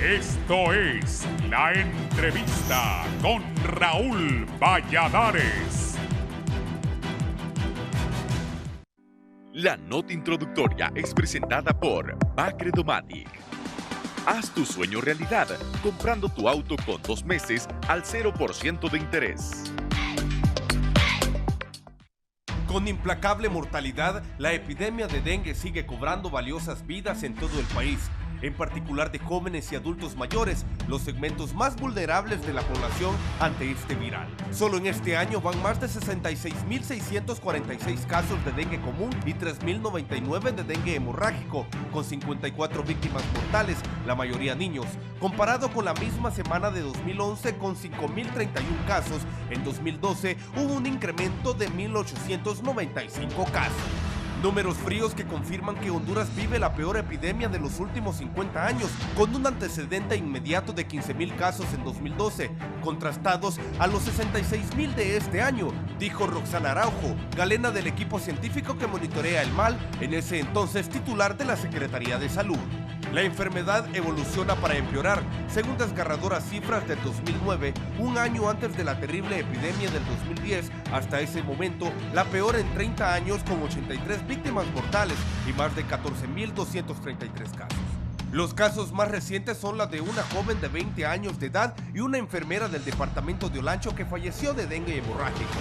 Esto es La Entrevista con Raúl Valladares. La nota introductoria es presentada por Bacredomatic. Haz tu sueño realidad comprando tu auto con 2 meses al 0% de interés. Con implacable mortalidad, la epidemia de dengue sigue cobrando valiosas vidas en todo el país, en particular de jóvenes y adultos mayores, los segmentos más vulnerables de la población ante este viral. Solo en este año van más de 66.646 casos de dengue común y 3.099 de dengue hemorrágico, con 54 víctimas mortales, la mayoría niños, comparado con la misma semana de 2011 con 5.031 casos. En 2012 hubo un incremento de 1.895 casos. Números fríos que confirman que Honduras vive la peor epidemia de los últimos 50 años, con un antecedente inmediato de 15.000 casos en 2012, contrastados a los 66.000 de este año, dijo Roxana Araujo, galena del equipo científico que monitorea el mal, en ese entonces titular de la Secretaría de Salud. La enfermedad evoluciona para empeorar, según desgarradoras cifras del 2009, un año antes de la terrible epidemia del 2010, hasta ese momento, la peor en 30 años con 83 víctimas mortales y más de 14.233 casos. Los casos más recientes son la de una joven de 20 años de edad y una enfermera del departamento de Olancho que falleció de dengue hemorrágico.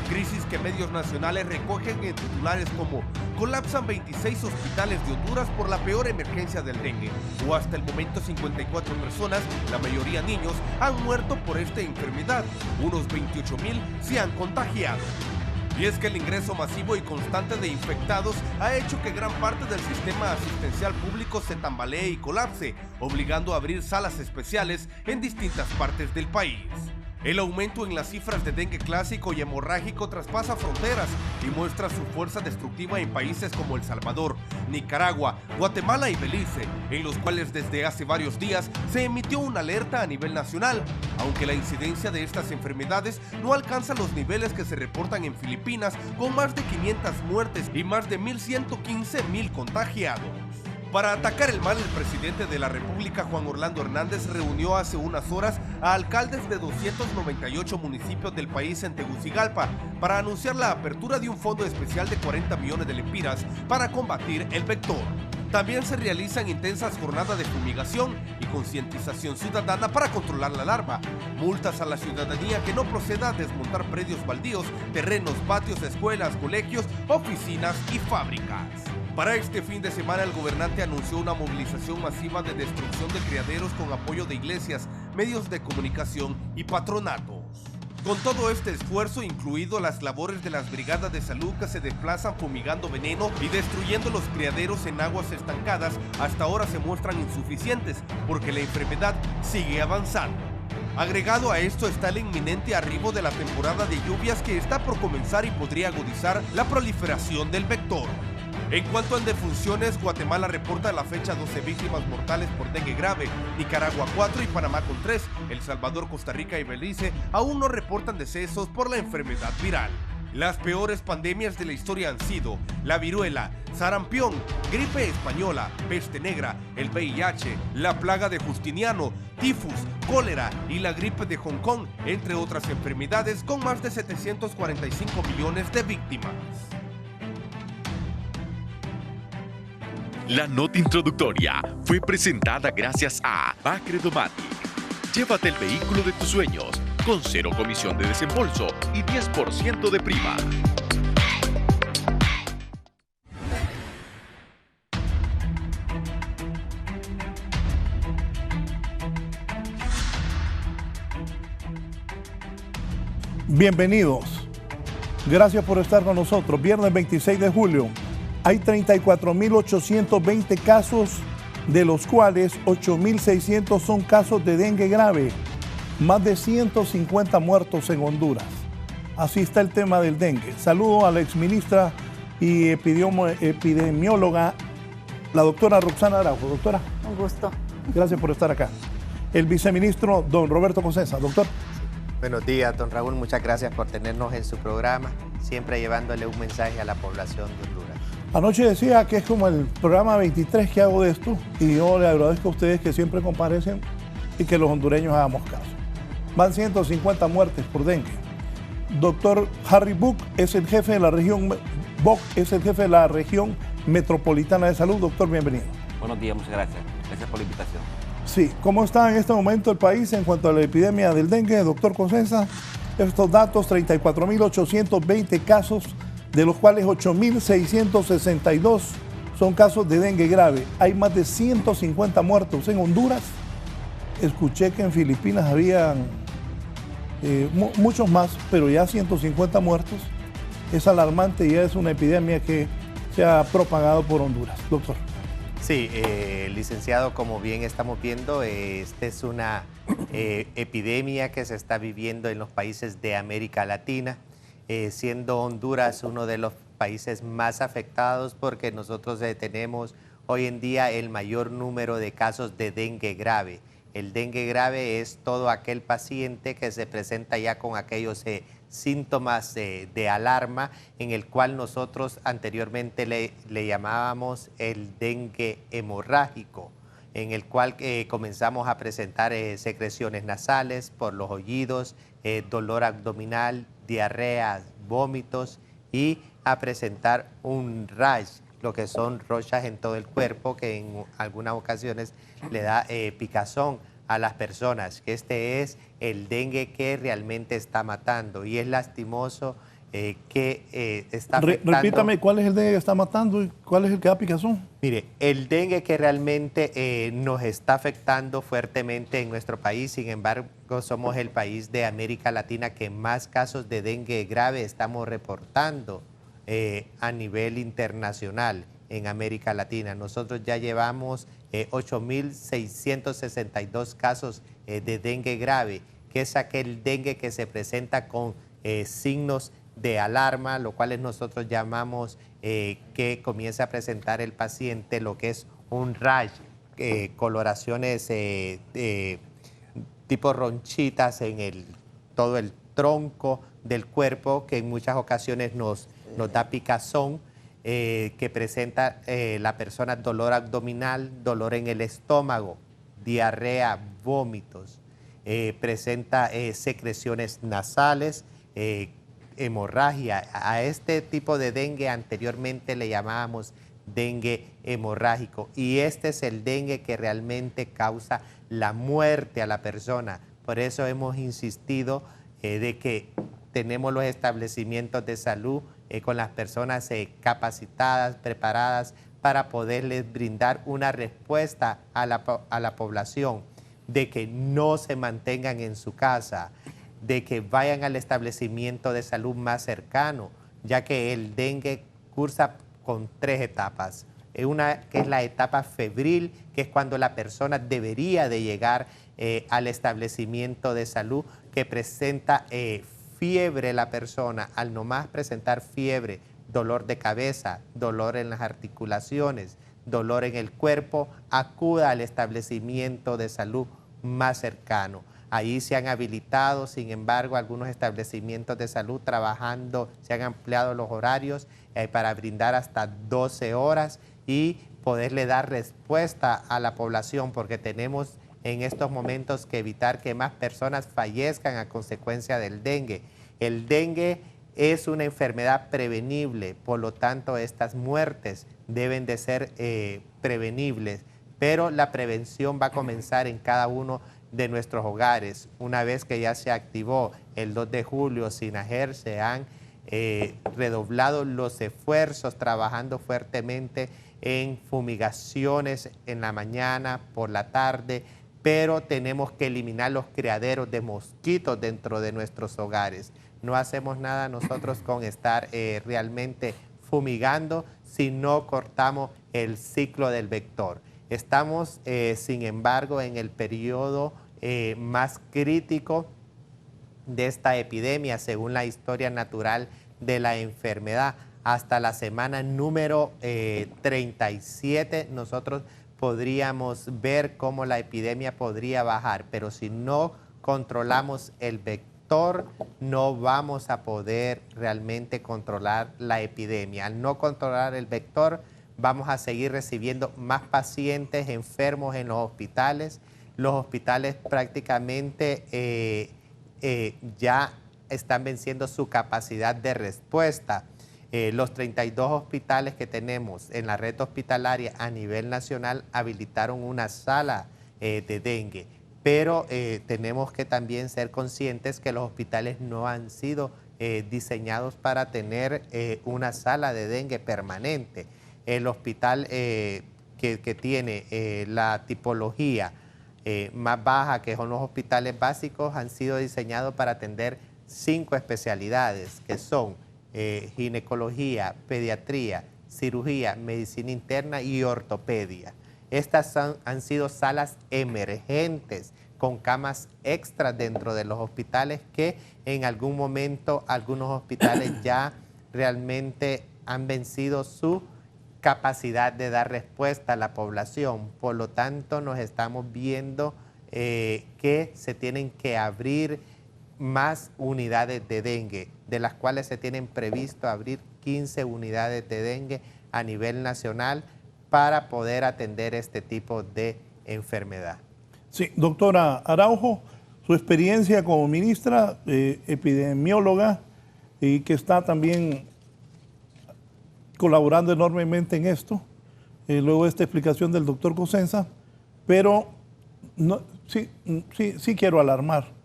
Crisis que medios nacionales recogen en titulares como colapsan 26 hospitales de Honduras por la peor emergencia del dengue, o hasta el momento 54 personas, la mayoría niños, han muerto por esta enfermedad, unos 28.000 se han contagiado. Y es que el ingreso masivo y constante de infectados ha hecho que gran parte del sistema asistencial público se tambalee y colapse, obligando a abrir salas especiales en distintas partes del país. El aumento en las cifras de dengue clásico y hemorrágico traspasa fronteras y muestra su fuerza destructiva en países como El Salvador, Nicaragua, Guatemala y Belice, en los cuales desde hace varios días se emitió una alerta a nivel nacional, aunque la incidencia de estas enfermedades no alcanza los niveles que se reportan en Filipinas, con más de 500 muertes y más de 1.115.000 contagiados. Para atacar el mal, el presidente de la República, Juan Orlando Hernández, reunió hace unas horas a alcaldes de 298 municipios del país en Tegucigalpa para anunciar la apertura de un fondo especial de 40 millones de lempiras para combatir el vector. También se realizan intensas jornadas de fumigación y concientización ciudadana para controlar la larva, multas a la ciudadanía que no proceda a desmontar predios baldíos, terrenos, patios, escuelas, colegios, oficinas y fábricas. Para este fin de semana, el gobernante anunció una movilización masiva de destrucción de criaderos con apoyo de iglesias, medios de comunicación y patronatos. Con todo este esfuerzo, incluido las labores de las brigadas de salud que se desplazan fumigando veneno y destruyendo los criaderos en aguas estancadas, hasta ahora se muestran insuficientes porque la enfermedad sigue avanzando. Agregado a esto está el inminente arribo de la temporada de lluvias que está por comenzar y podría agudizar la proliferación del vector. En cuanto a defunciones, Guatemala reporta a la fecha 12 víctimas mortales por dengue grave, Nicaragua 4 y Panamá con 3. El Salvador, Costa Rica y Belice aún no reportan decesos por la enfermedad viral. Las peores pandemias de la historia han sido la viruela, sarampión, gripe española, peste negra, el VIH, la plaga de Justiniano, tifus, cólera y la gripe de Hong Kong, entre otras enfermedades con más de 745 millones de víctimas. La nota introductoria fue presentada gracias a Bacredomatic. Llévate el vehículo de tus sueños con 0 comisión de desembolso y 10% de prima. Bienvenidos. Gracias por estar con nosotros. Viernes 26 de julio. Hay 34.820 casos, de los cuales 8.600 son casos de dengue grave. Más de 150 muertos en Honduras. Así está el tema del dengue. Saludo a la exministra y epidemióloga, la doctora Roxana Araujo. Doctora. Un gusto. Gracias por estar acá. El viceministro, don Roberto Cosesa. Doctor. Buenos días, don Raúl. Muchas gracias por tenernos en su programa, siempre llevándole un mensaje a la población de Honduras. Anoche decía que es como el programa 23 que hago de esto, y yo le agradezco a ustedes que siempre comparecen y que los hondureños hagamos caso. Van 150 muertes por dengue. Doctor Harry Bock es el jefe de la región metropolitana de salud. Doctor, bienvenido. Buenos días, muchas gracias. Gracias por la invitación. Sí, ¿cómo está en este momento el país en cuanto a la epidemia del dengue, doctor Cosenza? Estos datos, 34.820 casos, de los cuales 8.662 son casos de dengue grave. Hay más de 150 muertos en Honduras. Escuché que en Filipinas habían muchos más, pero ya 150 muertos. Es alarmante y es una epidemia que se ha propagado por Honduras. Doctor. Sí, licenciado, como bien estamos viendo, esta es una epidemia que se está viviendo en los países de América Latina, siendo Honduras uno de los países más afectados porque nosotros tenemos hoy en día el mayor número de casos de dengue grave. El dengue grave es todo aquel paciente que se presenta ya con aquellos síntomas de alarma, en el cual nosotros anteriormente le llamábamos el dengue hemorrágico, en el cual comenzamos a presentar secreciones nasales por los oídos, dolor abdominal, diarrea, vómitos y a presentar un rash, lo que son rochas en todo el cuerpo, que en algunas ocasiones le da picazón a las personas. Este es el dengue que realmente está matando y es lastimoso que está afectando. Repítame, ¿cuál es el dengue que está matando y cuál es el que da picazón? Mire, el dengue que realmente nos está afectando fuertemente en nuestro país, sin embargo, somos el país de América Latina que más casos de dengue grave estamos reportando a nivel internacional en América Latina. Nosotros ya llevamos 8.662 casos de dengue grave, que es aquel dengue que se presenta con signos de alarma, lo cual nosotros llamamos que comienza a presentar el paciente lo que es un rash, coloraciones tipo ronchitas en todo el tronco del cuerpo, que en muchas ocasiones nos da picazón, que presenta la persona dolor abdominal, dolor en el estómago, diarrea, vómitos, presenta secreciones nasales, hemorragia. A este tipo de dengue anteriormente le llamábamos dengue hemorrágico y este es el dengue que realmente causa la muerte a la persona. Por eso hemos insistido de que tenemos los establecimientos de salud con las personas capacitadas, preparadas para poderles brindar una respuesta a la población, de que no se mantengan en su casa, de que vayan al establecimiento de salud más cercano, ya que el dengue cursa con 3 etapas. Una que es la etapa febril, que es cuando la persona debería de llegar al establecimiento de salud, que presenta fiebre la persona. Al nomás presentar fiebre, dolor de cabeza, dolor en las articulaciones, dolor en el cuerpo, acuda al establecimiento de salud más cercano. Ahí se han habilitado, sin embargo, algunos establecimientos de salud trabajando, se han ampliado los horarios para brindar hasta 12 horas y poderle dar respuesta a la población, porque tenemos en estos momentos que evitar que más personas fallezcan a consecuencia del dengue. El dengue es una enfermedad prevenible, por lo tanto estas muertes deben de ser prevenibles, pero la prevención va a comenzar en cada uno de nuestros hogares. Una vez que ya se activó el 2 de julio, SINAGER se han redoblado los esfuerzos trabajando fuertemente en fumigaciones en la mañana, por la tarde, pero tenemos que eliminar los criaderos de mosquitos dentro de nuestros hogares. No hacemos nada nosotros con estar realmente fumigando si no cortamos el ciclo del vector. Estamos, sin embargo, en el periodo más crítico de esta epidemia, según la historia natural de la enfermedad. Hasta la semana número 37, nosotros podríamos ver cómo la epidemia podría bajar, pero si no controlamos el vector, no vamos a poder realmente controlar la epidemia. Al no controlar el vector, vamos a seguir recibiendo más pacientes enfermos en los hospitales. los hospitales prácticamente ya están venciendo su capacidad de respuesta. Los 32 hospitales que tenemos en la red hospitalaria a nivel nacional habilitaron una sala de dengue, pero tenemos que también ser conscientes que los hospitales no han sido diseñados para tener una sala de dengue permanente. El hospital que tiene la tipología más baja, que son los hospitales básicos, han sido diseñados para atender 5 especialidades, que son ginecología, pediatría, cirugía, medicina interna y ortopedia. Estas han sido salas emergentes con camas extras dentro de los hospitales que en algún momento algunos hospitales ya realmente han vencido su capacidad de dar respuesta a la población. Por lo tanto, nos estamos viendo que se tienen que abrir más unidades de dengue, de las cuales se tienen previsto abrir 15 unidades de dengue a nivel nacional para poder atender este tipo de enfermedad. Sí, doctora Araujo, su experiencia como ministra, epidemióloga, y que está también colaborando enormemente en esto, luego de esta explicación del doctor Cosenza, pero no, sí quiero alarmar.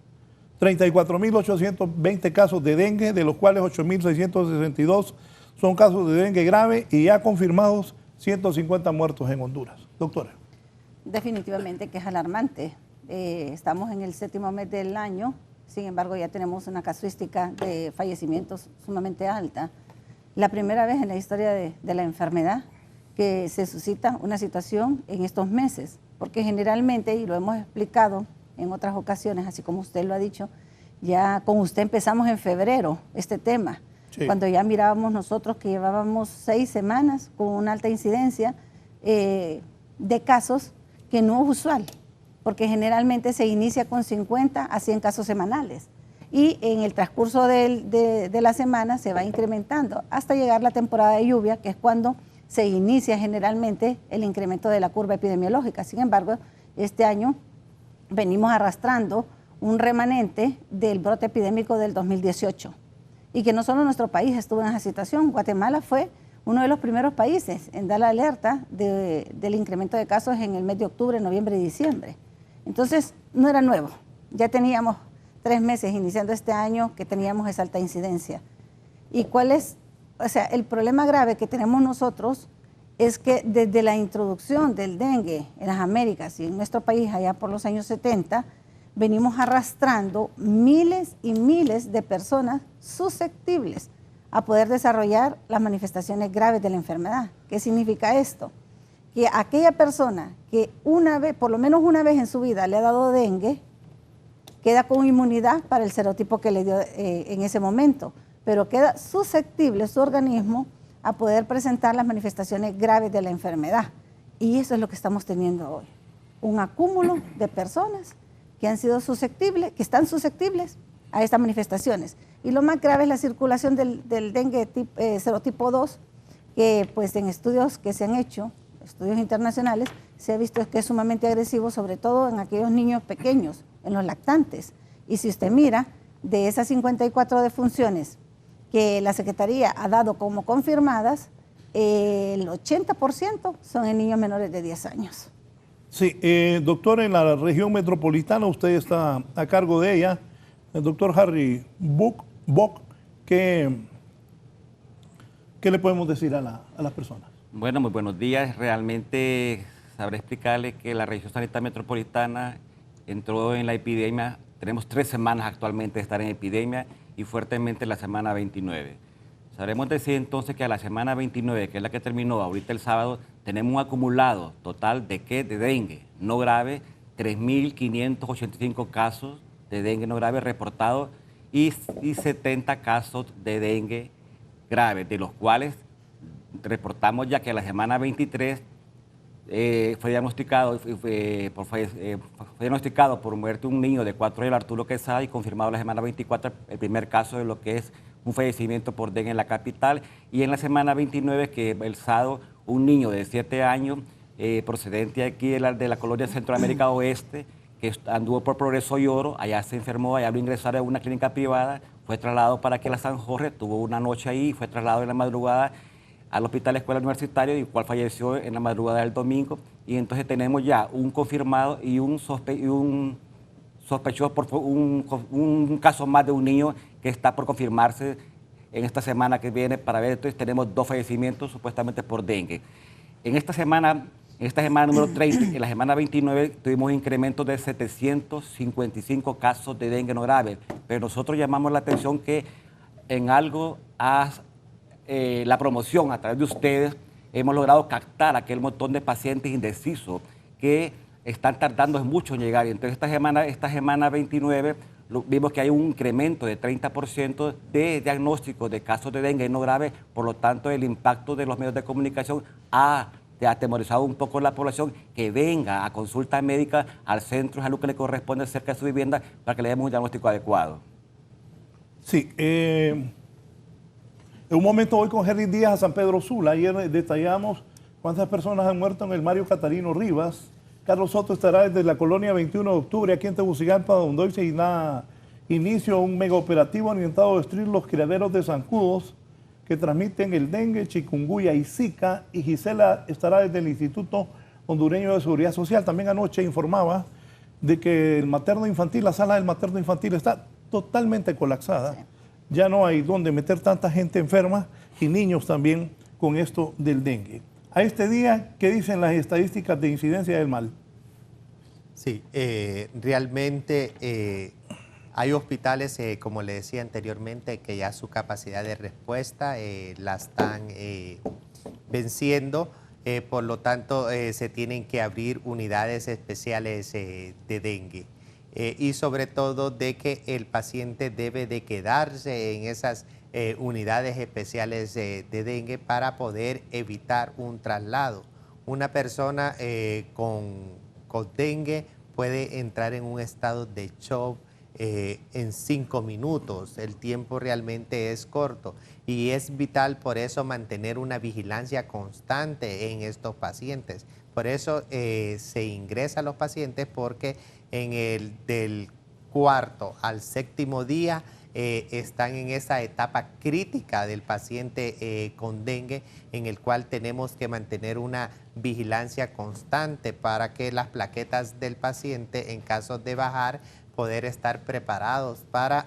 34.820 casos de dengue, de los cuales 8.662 son casos de dengue grave y ya confirmados 150 muertos en Honduras. Doctora. Definitivamente que es alarmante. Estamos en el 7º mes del año, sin embargo ya tenemos una casuística de fallecimientos sumamente alta. La primera vez en la historia de la enfermedad que se suscita una situación en estos meses, porque generalmente, y lo hemos explicado en otras ocasiones, así como usted lo ha dicho, ya con usted empezamos en febrero este tema, sí, cuando ya mirábamos nosotros que llevábamos 6 semanas con una alta incidencia de casos que no es usual, porque generalmente se inicia con 50 a 100 casos semanales y en el transcurso de la semana se va incrementando hasta llegar la temporada de lluvia, que es cuando se inicia generalmente el incremento de la curva epidemiológica. Sin embargo, este año venimos arrastrando un remanente del brote epidémico del 2018 y que no solo nuestro país estuvo en esa situación. Guatemala fue uno de los primeros países en dar la alerta del incremento de casos en el mes de octubre, noviembre y diciembre. Entonces, no era nuevo. Ya teníamos 3 meses iniciando este año que teníamos esa alta incidencia. ¿Y cuál es? O sea, el problema grave que tenemos nosotros es que desde la introducción del dengue en las Américas y en nuestro país allá por los años 70, venimos arrastrando miles y miles de personas susceptibles a poder desarrollar las manifestaciones graves de la enfermedad. ¿Qué significa esto? Que aquella persona que una vez, por lo menos una vez en su vida le ha dado dengue, queda con inmunidad para el serotipo que le dio en ese momento, pero queda susceptible su organismo a poder presentar las manifestaciones graves de la enfermedad. Y eso es lo que estamos teniendo hoy. Un acúmulo de personas que han sido susceptibles, que están susceptibles a estas manifestaciones. Y lo más grave es la circulación del dengue serotipo 2, que pues en estudios que se han hecho, estudios internacionales, se ha visto que es sumamente agresivo, sobre todo en aquellos niños pequeños, en los lactantes. Y si usted mira, de esas 54 defunciones que la Secretaría ha dado como confirmadas, el 80% son en niños menores de 10 años. Sí, doctor, en la región metropolitana usted está a cargo de ella. El doctor Harry Bock, ¿qué le podemos decir a las personas? Bueno, muy buenos días. Realmente sabré explicarle que la región sanitaria metropolitana entró en la epidemia. Tenemos 3 semanas actualmente de estar en epidemia y fuertemente la semana 29. Sabremos decir entonces que a la semana 29, que es la que terminó ahorita el sábado, tenemos un acumulado total de ¿qué? De dengue no grave, 3.585 casos de dengue no grave reportados y 70 casos de dengue grave, de los cuales reportamos ya que a la semana 23 fue diagnosticado por muerte un niño de 4 años, Arturo Quesada, y confirmado la semana 24 el primer caso de lo que es un fallecimiento por dengue en la capital. Y en la semana 29 que el sábado un niño de 7 años procedente aquí de la colonia Centroamérica Oeste que anduvo por Progreso y Oro, allá se enfermó, allá lo ingresaron a una clínica privada, fue trasladado para que la San Jorge, tuvo una noche ahí, fue trasladado en la madrugada al Hospital Escuela Universitario, y el cual falleció en la madrugada del domingo. Y entonces tenemos ya un confirmado y un sospechoso por un caso más de un niño que está por confirmarse en esta semana que viene para ver. Entonces tenemos 2 fallecimientos supuestamente por dengue. En esta semana número 30, en la semana 29, tuvimos incrementos de 755 casos de dengue no grave, pero nosotros llamamos la atención que en algo la promoción a través de ustedes hemos logrado captar aquel montón de pacientes indecisos que están tardando mucho en llegar. Y entonces esta semana 29 vimos que hay un incremento de 30% de diagnósticos de casos de dengue no grave. Por lo tanto, el impacto de los medios de comunicación ha atemorizado un poco a la población que venga a consulta médica al centro de salud que le corresponde cerca de su vivienda para que le demos un diagnóstico adecuado. Sí, en un momento voy con Henry Díaz a San Pedro Sula. Ayer detallamos cuántas personas han muerto en el Mario Catarino Rivas. Carlos Soto estará desde la colonia 21 de octubre aquí en Tegucigalpa, donde hoy se da inicio a un megaoperativo orientado a destruir los criaderos de zancudos que transmiten el dengue, chikungunya y zika. Y Gisela estará desde el Instituto Hondureño de Seguridad Social. También anoche informaba de que el materno infantil, la sala del materno infantil está totalmente colapsada. Sí. Ya no hay donde meter tanta gente enferma y niños también con esto del dengue. A este día, ¿qué dicen las estadísticas de incidencia del mal? Sí, realmente hay hospitales, como le decía anteriormente, que ya su capacidad de respuesta la están venciendo. Por lo tanto, se tienen que abrir unidades especiales de dengue. Y sobre todo de que el paciente debe de quedarse en esas unidades especiales de dengue para poder evitar un traslado. Una persona con dengue puede entrar en un estado de shock en 5 minutos. El tiempo realmente es corto y es vital por eso mantener una vigilancia constante en estos pacientes. Por eso se ingresa a los pacientes, porque del 4º al 7º día están en esa etapa crítica del paciente con dengue, en el cual tenemos que mantener una vigilancia constante para que las plaquetas del paciente, en caso de bajar, poder estar preparados para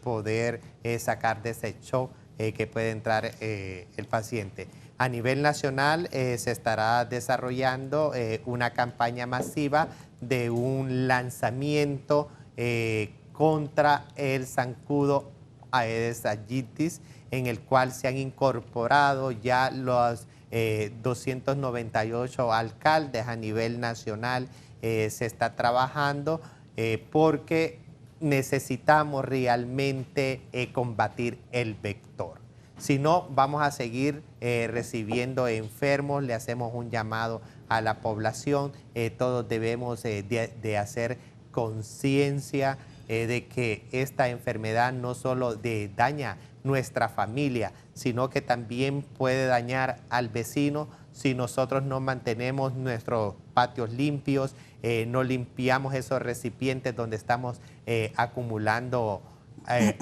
poder sacar de ese shock que puede entrar el paciente. A nivel nacional se estará desarrollando una campaña masiva de un lanzamiento contra el zancudo Aedes aegypti, en el cual se han incorporado ya los 298 alcaldes a nivel nacional. Se está trabajando porque necesitamos realmente combatir el vector. Si no, vamos a seguir recibiendo enfermos. Le hacemos un llamado a la población. Todos debemos de hacer conciencia de que esta enfermedad no solo daña nuestra familia, sino que también puede dañar al vecino si nosotros no mantenemos nuestros patios limpios, no limpiamos esos recipientes donde estamos acumulando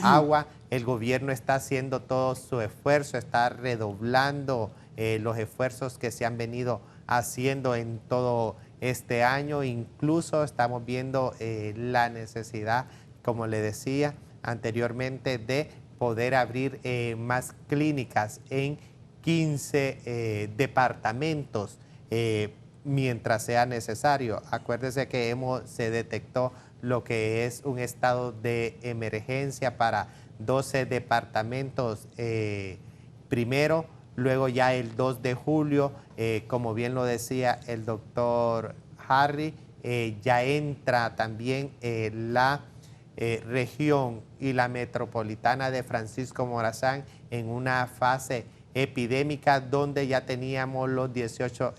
agua. El gobierno está haciendo todo su esfuerzo, está redoblando los esfuerzos que se han venido haciendo en todo este año. Incluso estamos viendo la necesidad, como le decía anteriormente, de poder abrir más clínicas en 15 departamentos mientras sea necesario. Acuérdese que se detectó lo que es un estado de emergencia para 12 departamentos primero, luego ya el 2 de julio, como bien lo decía el doctor Harry, ya entra también la región y la metropolitana de Francisco Morazán en una fase epidémica, donde ya teníamos los 18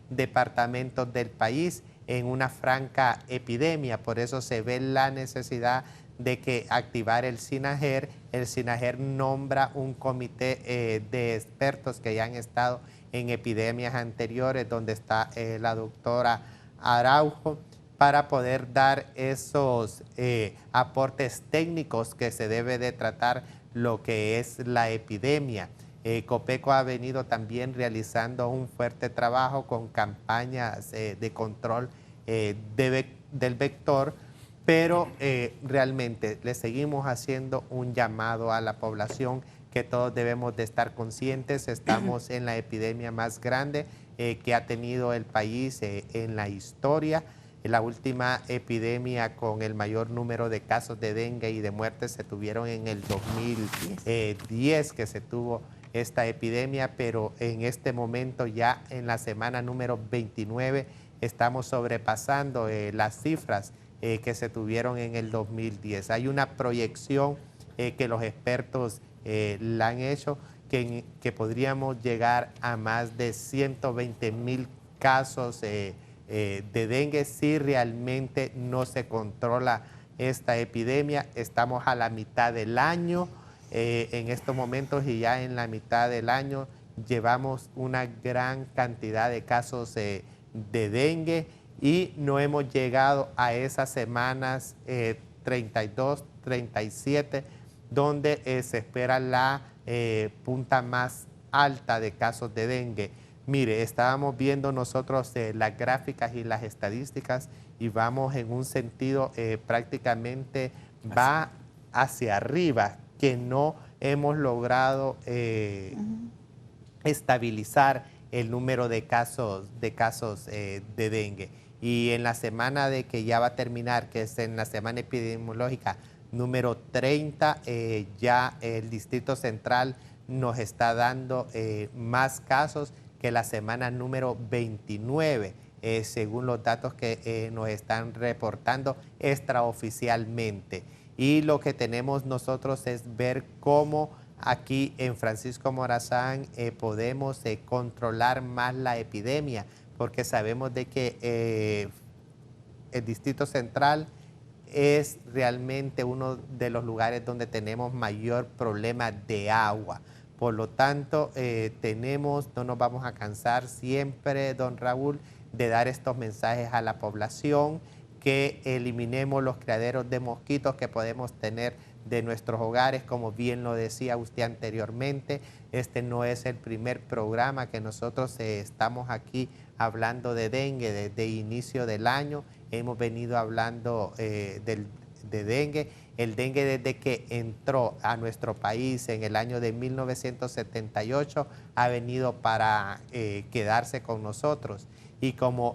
departamentos del país en una franca epidemia. Por eso se ve la necesidad de que activar el SINAGER. El SINAGER nombra un comité de expertos que ya han estado en epidemias anteriores, donde está la doctora Araujo, para poder dar esos aportes técnicos que se debe de tratar lo que es la epidemia. Copeco ha venido también realizando un fuerte trabajo con campañas de control del vector, pero realmente le seguimos haciendo un llamado a la población que todos debemos de estar conscientes. Estamos en la epidemia más grande que ha tenido el país en la historia. La última epidemia con el mayor número de casos de dengue y de muertes se tuvieron en el 2010 que se tuvo esta epidemia, pero en este momento ya en la semana número 29 estamos sobrepasando las cifras que se tuvieron en el 2010. Hay una proyección que los expertos la han hecho que podríamos llegar a más de 120,000 casos de dengue si realmente no se controla esta epidemia. Estamos a la mitad del año en estos momentos y ya en la mitad del año llevamos una gran cantidad de casos de dengue y no hemos llegado a esas semanas 32, 37, donde se espera la punta más alta de casos de dengue. Mire, estábamos viendo nosotros las gráficas y las estadísticas y vamos en un sentido prácticamente va hacia arriba, que no hemos logrado estabilizar el número de casos de dengue. Y en la semana de que ya va a terminar, que es en la semana epidemiológica número 30, ya el Distrito Central nos está dando más casos que la semana número 29, según los datos que nos están reportando extraoficialmente. Y lo que tenemos nosotros es ver cómo aquí en Francisco Morazán podemos controlar más la epidemia, porque sabemos de que el Distrito Central es realmente uno de los lugares donde tenemos mayor problema de agua. Por lo tanto, no nos vamos a cansar siempre, don Raúl, de dar estos mensajes a la población, que eliminemos los criaderos de mosquitos que podemos tener de nuestros hogares. Como bien lo decía usted anteriormente, este no es el primer programa que nosotros estamos aquí hablando de dengue. Desde inicio del año hemos venido hablando de dengue. El dengue, desde que entró a nuestro país en el año de 1978, ha venido para quedarse con nosotros. Y como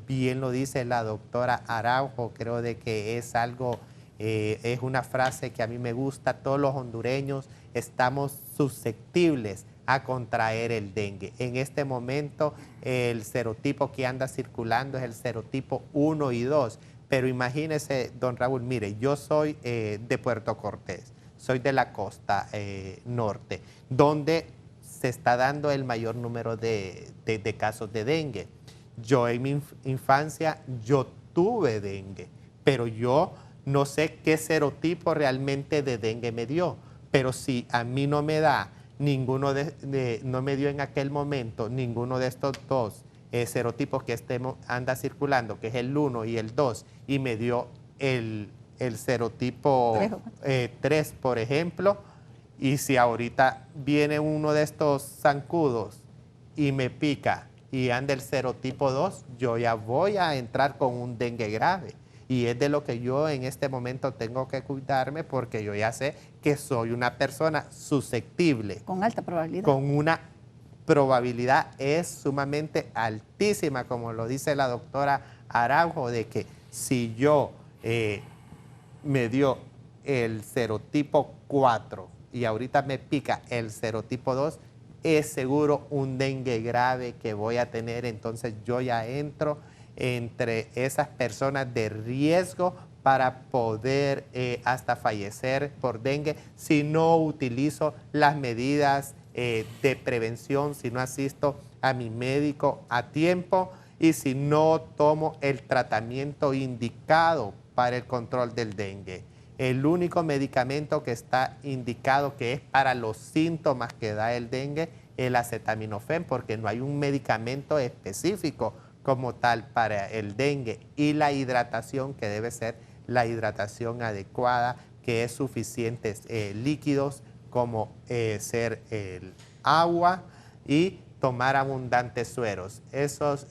bien lo dice la doctora Araujo, creo de que es algo, es una frase que a mí me gusta: todos los hondureños estamos susceptibles a contraer el dengue. En este momento el serotipo que anda circulando es el serotipo 1 y 2. Pero imagínese, don Raúl, mire, yo soy de Puerto Cortés, soy de la costa norte, donde se está dando el mayor número de casos de dengue. Yo en mi infancia, yo tuve dengue, pero yo no sé qué serotipo realmente de dengue me dio. Pero si a mí no me da ninguno no me dio en aquel momento ninguno de estos dos serotipos que anda circulando, que es el 1 y el 2, y me dio el serotipo 3, por ejemplo, y si ahorita viene uno de estos zancudos y me pica y anda el serotipo 2, yo ya voy a entrar con un dengue grave. Y es de lo que yo en este momento tengo que cuidarme, porque yo ya sé que soy una persona susceptible. Con alta probabilidad. Con una probabilidad es sumamente altísima, como lo dice la doctora Araujo, de que si yo me dio el serotipo 4 y ahorita me pica el serotipo 2, es seguro un dengue grave que voy a tener. Entonces yo ya entro entre esas personas de riesgo para poder hasta fallecer por dengue si no utilizo las medidas de prevención, si no asisto a mi médico a tiempo y si no tomo el tratamiento indicado para el control del dengue. El único medicamento que está indicado, que es para los síntomas que da el dengue, es el acetaminofén, porque no hay un medicamento específico como tal para el dengue, y la hidratación, que debe ser la hidratación adecuada, que es suficientes líquidos como ser el agua y tomar abundantes sueros. Esos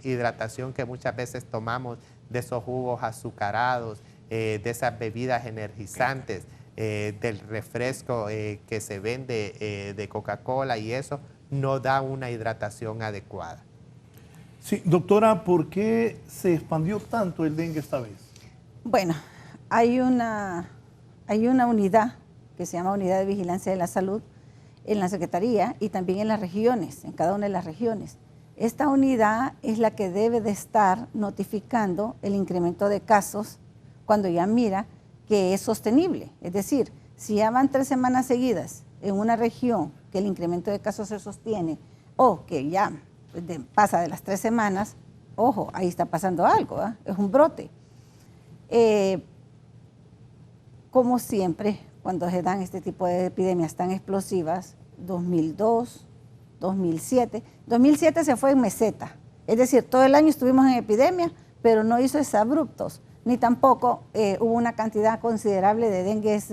hidratación que muchas veces tomamos de esos jugos azucarados, de esas bebidas energizantes, del refresco que se vende de Coca-Cola, y eso no da una hidratación adecuada. Sí, doctora, ¿por qué se expandió tanto el dengue esta vez? Bueno, hay una unidad que se llama Unidad de Vigilancia de la Salud en la Secretaría y también en las regiones, en cada una de las regiones. Esta unidad es la que debe de estar notificando el incremento de casos cuando ya mira que es sostenible. Es decir, si ya van 3 semanas seguidas en una región que el incremento de casos se sostiene o que ya pasa de las 3 semanas, ojo, ahí está pasando algo, ¿eh? Es un brote. Como siempre, cuando se dan este tipo de epidemias tan explosivas, 2002, 2007. 2007 se fue en meseta, es decir, todo el año estuvimos en epidemia, pero no hizo abruptos, ni tampoco hubo una cantidad considerable de dengues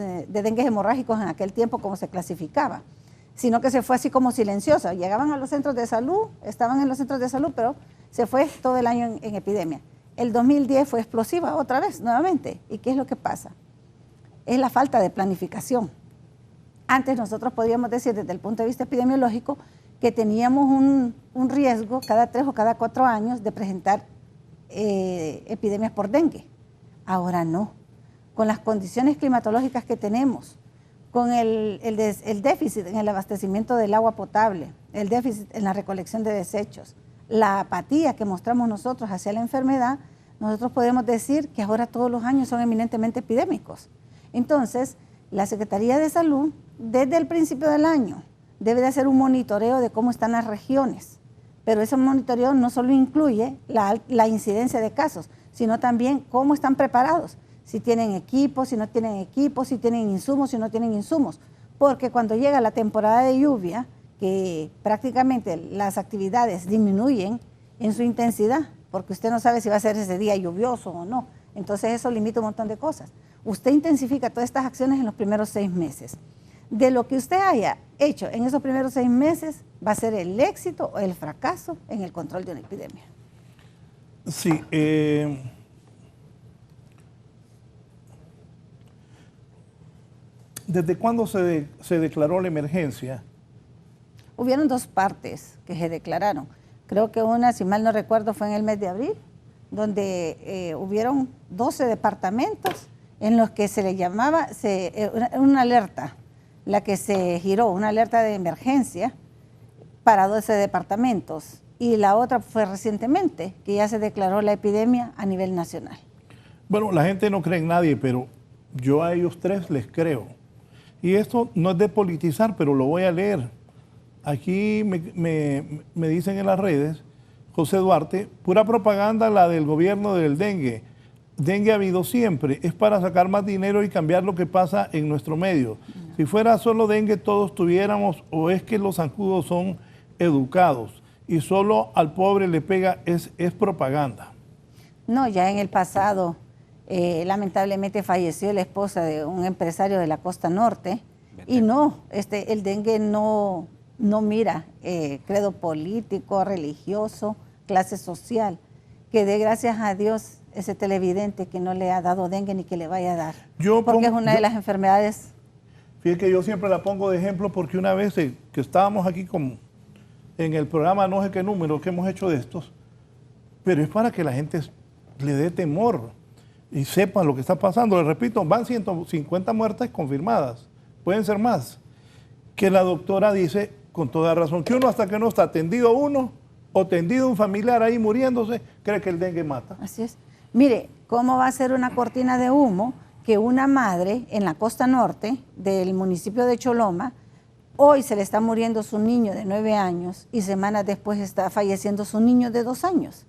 hemorrágicos en aquel tiempo como se clasificaba, sino que se fue así como silenciosa. Llegaban a los centros de salud, estaban en los centros de salud, pero se fue todo el año en epidemia. El 2010 fue explosiva otra vez, nuevamente. ¿Y qué es lo que pasa? Es la falta de planificación. Antes nosotros podríamos decir desde el punto de vista epidemiológico que teníamos un riesgo cada 3 o cada 4 años de presentar epidemias por dengue. Ahora no. Con las condiciones climatológicas que tenemos, con el déficit en el abastecimiento del agua potable, el déficit en la recolección de desechos, la apatía que mostramos nosotros hacia la enfermedad, nosotros podemos decir que ahora todos los años son eminentemente epidémicos. Entonces, la Secretaría de Salud, desde el principio del año, debe de hacer un monitoreo de cómo están las regiones, pero ese monitoreo no solo incluye la incidencia de casos, sino también cómo están preparados, si tienen equipos, si no tienen equipos, si tienen insumos, si no tienen insumos, porque cuando llega la temporada de lluvia, que prácticamente las actividades disminuyen en su intensidad, porque usted no sabe si va a ser ese día lluvioso o no, entonces eso limita un montón de cosas. Usted intensifica todas estas acciones en los primeros 6 meses. De lo que usted haya hecho en esos primeros 6 meses va a ser el éxito o el fracaso en el control de una epidemia. Sí. ¿Desde cuándo se declaró la emergencia? Hubieron 2 partes que se declararon. Creo que una, si mal no recuerdo, fue en el mes de abril, donde hubieron 12 departamentos en los que se le llamaba una alerta, la que se giró, una alerta de emergencia para 12 departamentos. Y la otra fue recientemente, que ya se declaró la epidemia a nivel nacional. Bueno, la gente no cree en nadie, pero yo a ellos 3 les creo. Y esto no es de politizar, pero lo voy a leer. Aquí me dicen en las redes, José Duarte, pura propaganda la del gobierno del dengue. Dengue ha habido siempre, es para sacar más dinero y cambiar lo que pasa en nuestro medio. Si fuera solo dengue todos tuviéramos, o es que los zancudos son educados y solo al pobre le pega, es propaganda. No, ya en el pasado lamentablemente falleció la esposa de un empresario de la costa norte y no, el dengue no mira credo político, religioso, clase social, que dé gracias a Dios ese televidente que no le ha dado dengue ni que le vaya a dar, porque es una de las enfermedades. Fíjate que yo siempre la pongo de ejemplo porque una vez que estábamos aquí como en el programa no sé qué número que hemos hecho de estos, pero es para que la gente le dé temor y sepa lo que está pasando. Les repito, van 150 muertes confirmadas, pueden ser más, que la doctora dice con toda razón que uno hasta que no está atendido uno o tendido un familiar ahí muriéndose, cree que el dengue mata. Así es. Mire, ¿cómo va a ser una cortina de humo que una madre en la costa norte del municipio de Choloma, hoy se le está muriendo su niño de 9 años y semanas después está falleciendo su niño de 2 años?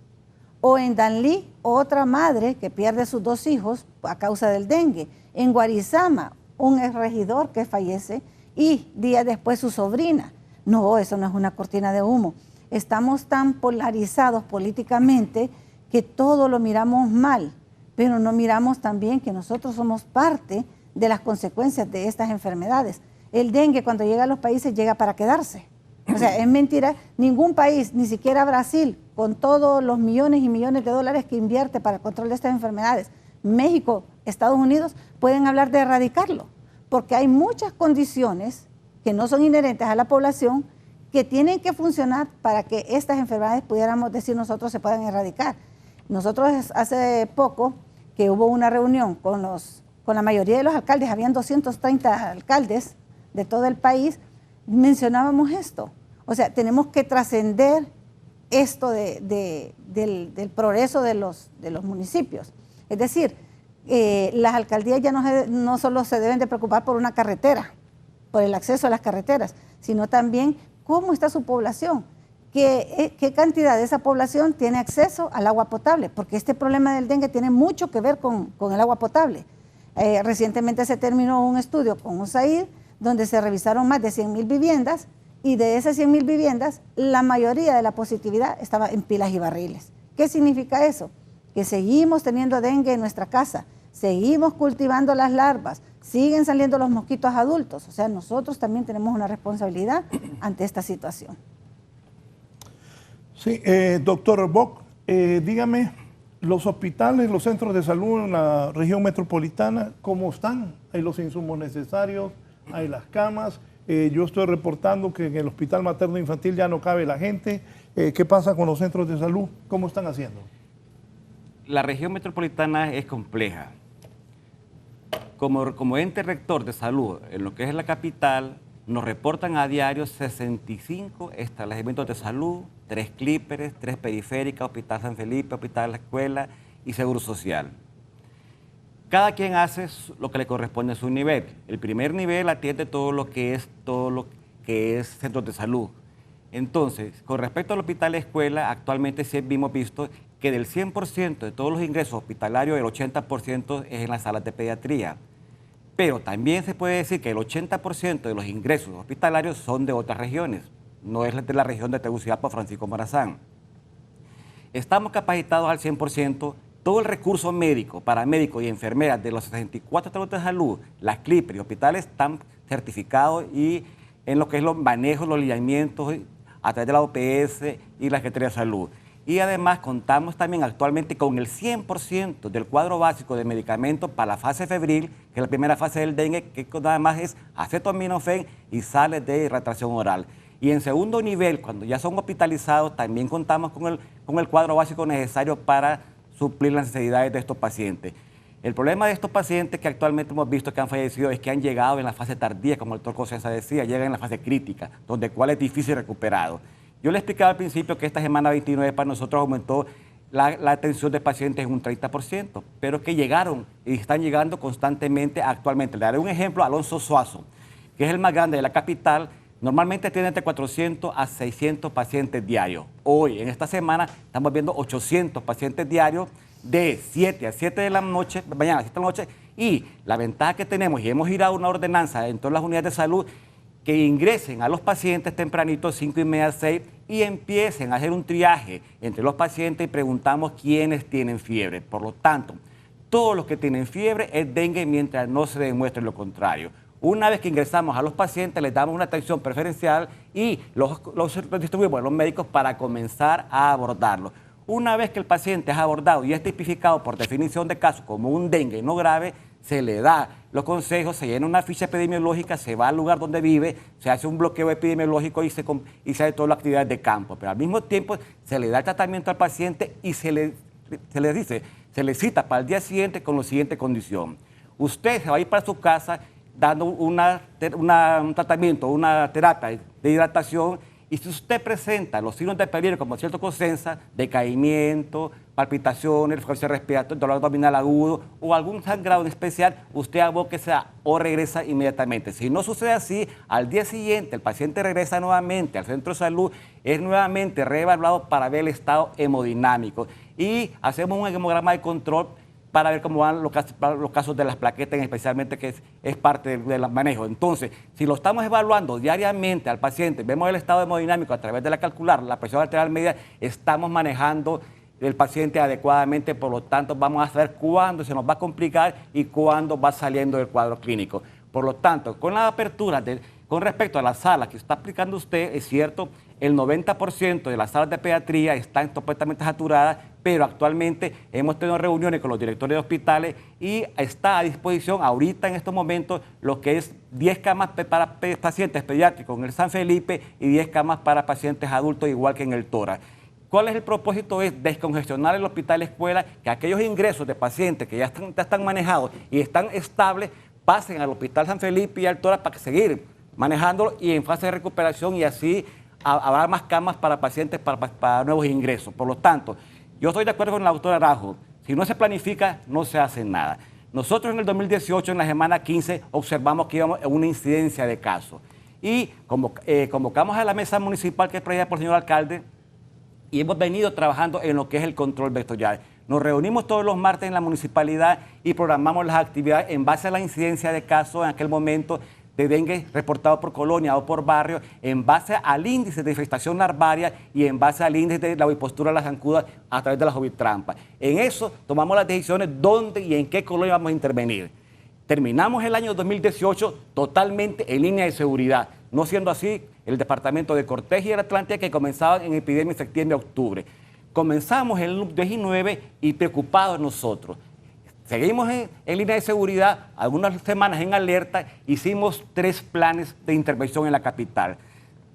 O en Danlí, otra madre que pierde sus 2 hijos a causa del dengue. En Guarizama, un exregidor que fallece y días después su sobrina. No, eso no es una cortina de humo. estamos tan polarizados políticamente que todo lo miramos mal, pero no miramos también que nosotros somos parte de las consecuencias de estas enfermedades. El dengue cuando llega a los países llega para quedarse. O sea, es mentira, ningún país, ni siquiera Brasil, con todos los millones y millones de dólares que invierte para el control de estas enfermedades, México, Estados Unidos, pueden hablar de erradicarlo, porque hay muchas condiciones que no son inherentes a la población que tienen que funcionar para que estas enfermedades, pudiéramos decir nosotros, se puedan erradicar. Nosotros hace poco que hubo una reunión con la mayoría de los alcaldes, habían 230 alcaldes de todo el país, mencionábamos esto. O sea, tenemos que trascender esto del progreso de los municipios. Es decir, las alcaldías ya no solo se deben de preocupar por una carretera, por el acceso a las carreteras, sino también cómo está su población, qué cantidad de esa población tiene acceso al agua potable, porque este problema del dengue tiene mucho que ver con el agua potable. Recientemente se terminó un estudio con USAID, donde se revisaron más de 100.000 viviendas, y de esas 100.000 viviendas, la mayoría de la positividad estaba en pilas y barriles. ¿Qué significa eso? Que seguimos teniendo dengue en nuestra casa, seguimos cultivando las larvas, siguen saliendo los mosquitos adultos. O sea, nosotros también tenemos una responsabilidad ante esta situación. Sí, doctor Bock, dígame, los hospitales, los centros de salud en la región metropolitana, ¿cómo están? ¿Hay los insumos necesarios? ¿Hay las camas? Yo estoy reportando que en el hospital materno infantil ya no cabe la gente. ¿Qué pasa con los centros de salud? ¿Cómo están haciendo? La región metropolitana es compleja. Como ente rector de salud en lo que es la capital, nos reportan a diario 65 establecimientos de salud, 3 clíperes, 3 periféricas, Hospital San Felipe, Hospital La Escuela y Seguro Social. Cada quien hace lo que le corresponde a su nivel. El primer nivel atiende todo lo que es centros de salud. Entonces, con respecto al Hospital La Escuela, actualmente sí hemos visto que del 100% de todos los ingresos hospitalarios, el 80% es en las salas de pediatría. Pero también se puede decir que el 80% de los ingresos hospitalarios son de otras regiones, no es de la región de Tegucigalpa o Francisco Morazán. Estamos capacitados al 100%, todo el recurso médico, paramédico y enfermeras de los 64 estados de salud, las clíperes y hospitales están certificados y en lo que es los manejos, los lineamientos a través de la OPS y la Secretaría de Salud. Y además contamos también actualmente con el 100% del cuadro básico de medicamentos para la fase febril, que es la primera fase del dengue, que nada más es acetaminofén y sales de irritación oral. Y en segundo nivel, cuando ya son hospitalizados, también contamos con el cuadro básico necesario para suplir las necesidades de estos pacientes. El problema de estos pacientes que actualmente hemos visto que han fallecido es que han llegado en la fase tardía, como el doctor Cosenza decía, llegan en la fase crítica, donde cual es difícil recuperado. Yo le explicaba al principio que esta semana 29 para nosotros aumentó la atención de pacientes en un 30%, pero que llegaron y están llegando constantemente actualmente. Le daré un ejemplo, Alonso Suazo, que es el más grande de la capital, normalmente tiene entre 400 a 600 pacientes diarios. Hoy, en esta semana, estamos viendo 800 pacientes diarios de 7 a 7 de la noche, mañana a 7 de la noche, y la ventaja que tenemos, y hemos girado una ordenanza en todas las unidades de salud, que ingresen a los pacientes tempranito, 5:30, 6, y empiecen a hacer un triaje entre los pacientes y preguntamos quiénes tienen fiebre. Por lo tanto, todos los que tienen fiebre es dengue mientras no se demuestre lo contrario. Una vez que ingresamos a los pacientes, les damos una atención preferencial y los distribuimos a los médicos para comenzar a abordarlo. Una vez que el paciente es abordado y es tipificado por definición de caso como un dengue no grave, se le da los consejos, se llena una ficha epidemiológica, se va al lugar donde vive, se hace un bloqueo epidemiológico y se hace todas las actividades de campo. Pero al mismo tiempo se le da el tratamiento al paciente y se le cita para el día siguiente con la siguiente condición. Usted se va a ir para su casa dando un tratamiento, una terapia de hidratación, y si usted presenta los signos de peligro como cierto Cosenza, decaimiento, palpitaciones, frecuencia respiratoria, dolor abdominal agudo o algún sangrado en especial, usted abóquese o regresa inmediatamente. Si no sucede así, al día siguiente el paciente regresa nuevamente al centro de salud, es nuevamente reevaluado para ver el estado hemodinámico y hacemos un hemograma de control para ver cómo van los casos de las plaquetas, especialmente que es parte del manejo. Entonces, si lo estamos evaluando diariamente al paciente, vemos el estado hemodinámico a través de la calcular, la presión arterial media, estamos manejando el paciente adecuadamente, por lo tanto vamos a saber cuándo se nos va a complicar y cuándo va saliendo del cuadro clínico. Por lo tanto, con la apertura, con respecto a las salas que está aplicando usted, es cierto, el 90% de las salas de pediatría están completamente saturadas, pero actualmente hemos tenido reuniones con los directores de hospitales y está a disposición ahorita en estos momentos lo que es 10 camas para pacientes pediátricos en el San Felipe y 10 camas para pacientes adultos igual que en el Tora. ¿Cuál es el propósito? Es descongestionar el hospital escuela, que aquellos ingresos de pacientes que ya están manejados y están estables pasen al Hospital San Felipe y al Tora para seguir manejándolo y en fase de recuperación, y así habrá más camas para pacientes para nuevos ingresos. Por lo tanto, yo estoy de acuerdo con la doctora Araujo. Si no se planifica, no se hace nada. Nosotros en el 2018, en la semana 15, observamos que íbamos en una incidencia de casos. Y convocamos a la mesa municipal que es presidida por el señor alcalde y hemos venido trabajando en lo que es el control vectorial. Nos reunimos todos los martes en la municipalidad y programamos las actividades en base a la incidencia de casos en aquel momento de dengue reportado por colonia o por barrio, en base al índice de infestación larvaria y en base al índice de la ovipostura de las zancudas a través de las ovitrampas. En eso tomamos las decisiones dónde y en qué colonia vamos a intervenir. Terminamos el año 2018 totalmente en línea de seguridad, no siendo así el departamento de Cortés y el Atlántica, que comenzaban en epidemia en septiembre-octubre. Comenzamos el 19 y preocupados nosotros. Seguimos en línea de seguridad, algunas semanas en alerta, hicimos 3 planes de intervención en la capital.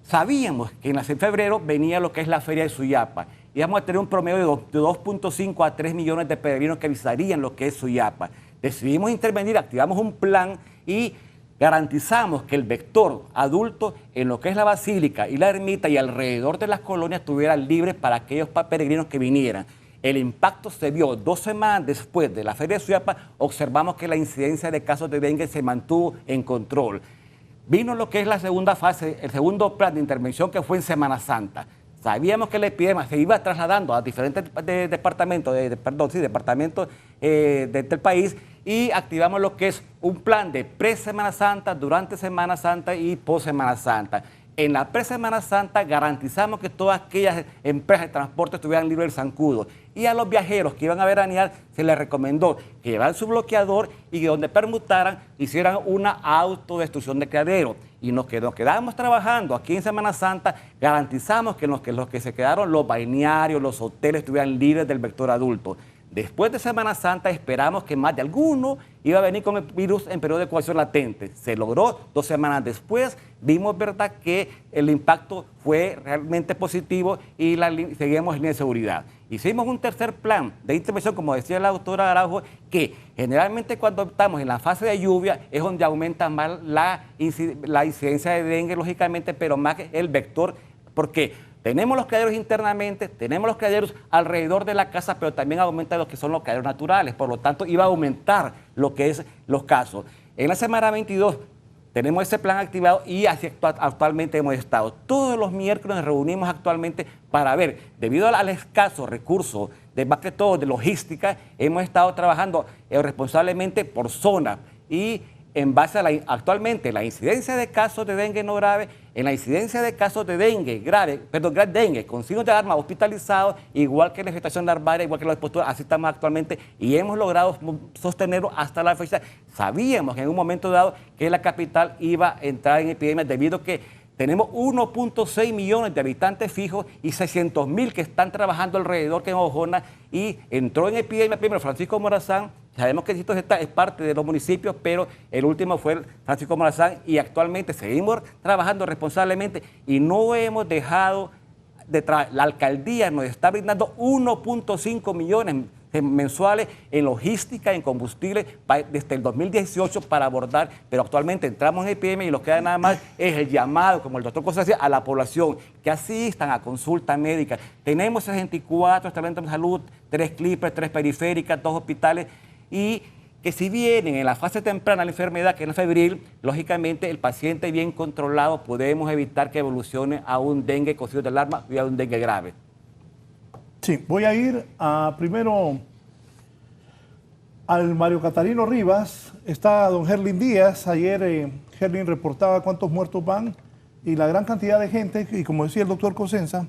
Sabíamos que en febrero venía lo que es la Feria de Suyapa. Íbamos a tener un promedio de 2.5 a 3 millones de peregrinos que visitarían lo que es Suyapa. Decidimos intervenir, activamos un plan y garantizamos que el vector adulto en lo que es la Basílica y la Ermita y alrededor de las colonias estuviera libre para aquellos peregrinos que vinieran. El impacto se vio 2 semanas después de la Feria de Suyapa. Observamos que la incidencia de casos de dengue se mantuvo en control. Vino lo que es la segunda fase, el segundo plan de intervención, que fue en Semana Santa. Sabíamos que la epidemia se iba trasladando a diferentes departamentos del país y activamos lo que es un plan de pre-Semana Santa, durante Semana Santa y post-Semana Santa. En la pre-Semana Santa garantizamos que todas aquellas empresas de transporte estuvieran libres del zancudo. Y a los viajeros que iban a veranear se les recomendó que llevaran su bloqueador y que donde permutaran hicieran una autodestrucción de criadero. Y nos quedábamos trabajando aquí en Semana Santa, garantizamos que los que se quedaron, los balnearios, los hoteles, estuvieran libres del vector adulto. Después de Semana Santa esperamos que más de alguno iba a venir con el virus en periodo de incubación latente. Se logró 2 semanas después, vimos verdad que el impacto fue realmente positivo y seguimos en línea de seguridad. Hicimos un tercer plan de intervención, como decía la doctora Araujo, que generalmente cuando estamos en la fase de lluvia es donde aumenta más la incidencia de dengue, lógicamente, pero más que el vector, porque tenemos los criaderos internamente, tenemos los criaderos alrededor de la casa, pero también aumenta lo que son los criaderos naturales. Por lo tanto, iba a aumentar lo que es los casos. En la semana 22 tenemos ese plan activado y así actualmente hemos estado. Todos los miércoles nos reunimos actualmente para ver, debido al escaso recurso, más que todo de logística, hemos estado trabajando responsablemente por zona y en base a actualmente la incidencia de casos de dengue no grave, en la incidencia de casos de dengue dengue con signos de alarma hospitalizados, igual que la infestación larvaria, igual que la expostura, así estamos actualmente y hemos logrado sostenerlo hasta la fecha. Sabíamos en un momento dado que la capital iba a entrar en epidemia debido a que tenemos 1.6 millones de habitantes fijos y 600.000 que están trabajando alrededor que en Ojona, y entró en epidemia primero Francisco Morazán. Sabemos que esto es parte de los municipios, pero el último fue Francisco Morazán y actualmente seguimos trabajando responsablemente y no hemos dejado de trabajar. La alcaldía nos está brindando 1.5 millones mensuales en logística, en combustible, desde el 2018 para abordar, pero actualmente entramos en epidemia y lo que queda nada más es el llamado, como el doctor Cosa decía, a la población que asistan a consulta médica. Tenemos 64 establecimientos de salud, 3 clippers, 3 periféricas, 2 hospitales, y que si vienen en la fase temprana de la enfermedad, que es la febril, lógicamente el paciente bien controlado podemos evitar que evolucione a un dengue con signos de alarma y a un dengue grave. Sí, voy a ir a primero al Mario Catarino Rivas. Está don Gerlin Díaz. Ayer Gerlin reportaba cuántos muertos van y la gran cantidad de gente. Y como decía el doctor Cosenza,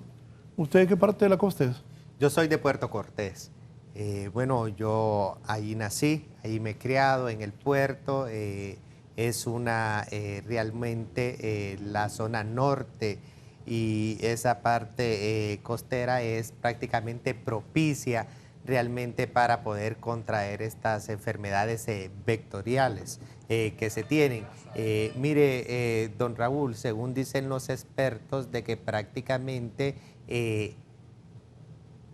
¿usted de qué parte de la costa es? Yo soy de Puerto Cortés. Bueno, yo ahí nací, ahí me he criado en el puerto. Es realmente la zona norte y esa parte costera es prácticamente propicia realmente para poder contraer estas enfermedades vectoriales que se tienen. Mire, don Raúl, según dicen los expertos, de que prácticamente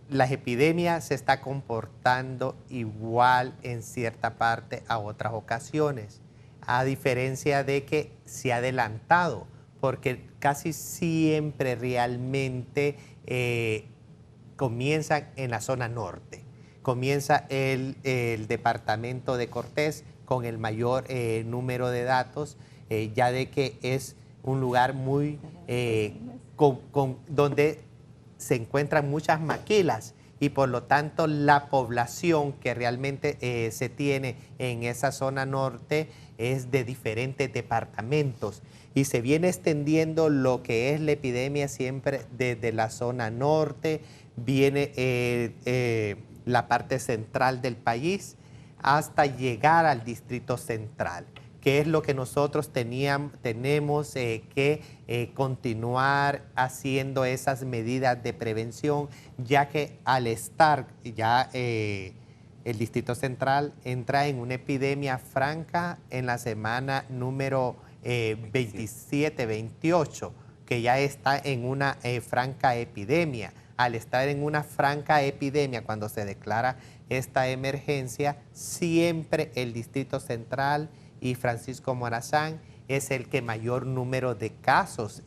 las epidemias se está comportando igual en cierta parte a otras ocasiones, a diferencia de que se ha adelantado, porque casi siempre realmente comienzan en la zona norte. Comienza el departamento de Cortés con el mayor número de datos, ya de que es un lugar muy donde se encuentran muchas maquilas y por lo tanto la población que realmente se tiene en esa zona norte es de diferentes departamentos y se viene extendiendo lo que es la epidemia siempre desde la zona norte, viene la parte central del país hasta llegar al distrito central, que es lo que nosotros tenemos que continuar haciendo esas medidas de prevención, ya que al estar ya el Distrito Central entra en una epidemia franca en la semana número 27-28, que ya está en una franca epidemia. Al estar en una franca epidemia, cuando se declara esta emergencia, siempre el Distrito Central y Francisco Morazán es el que mayor número de casos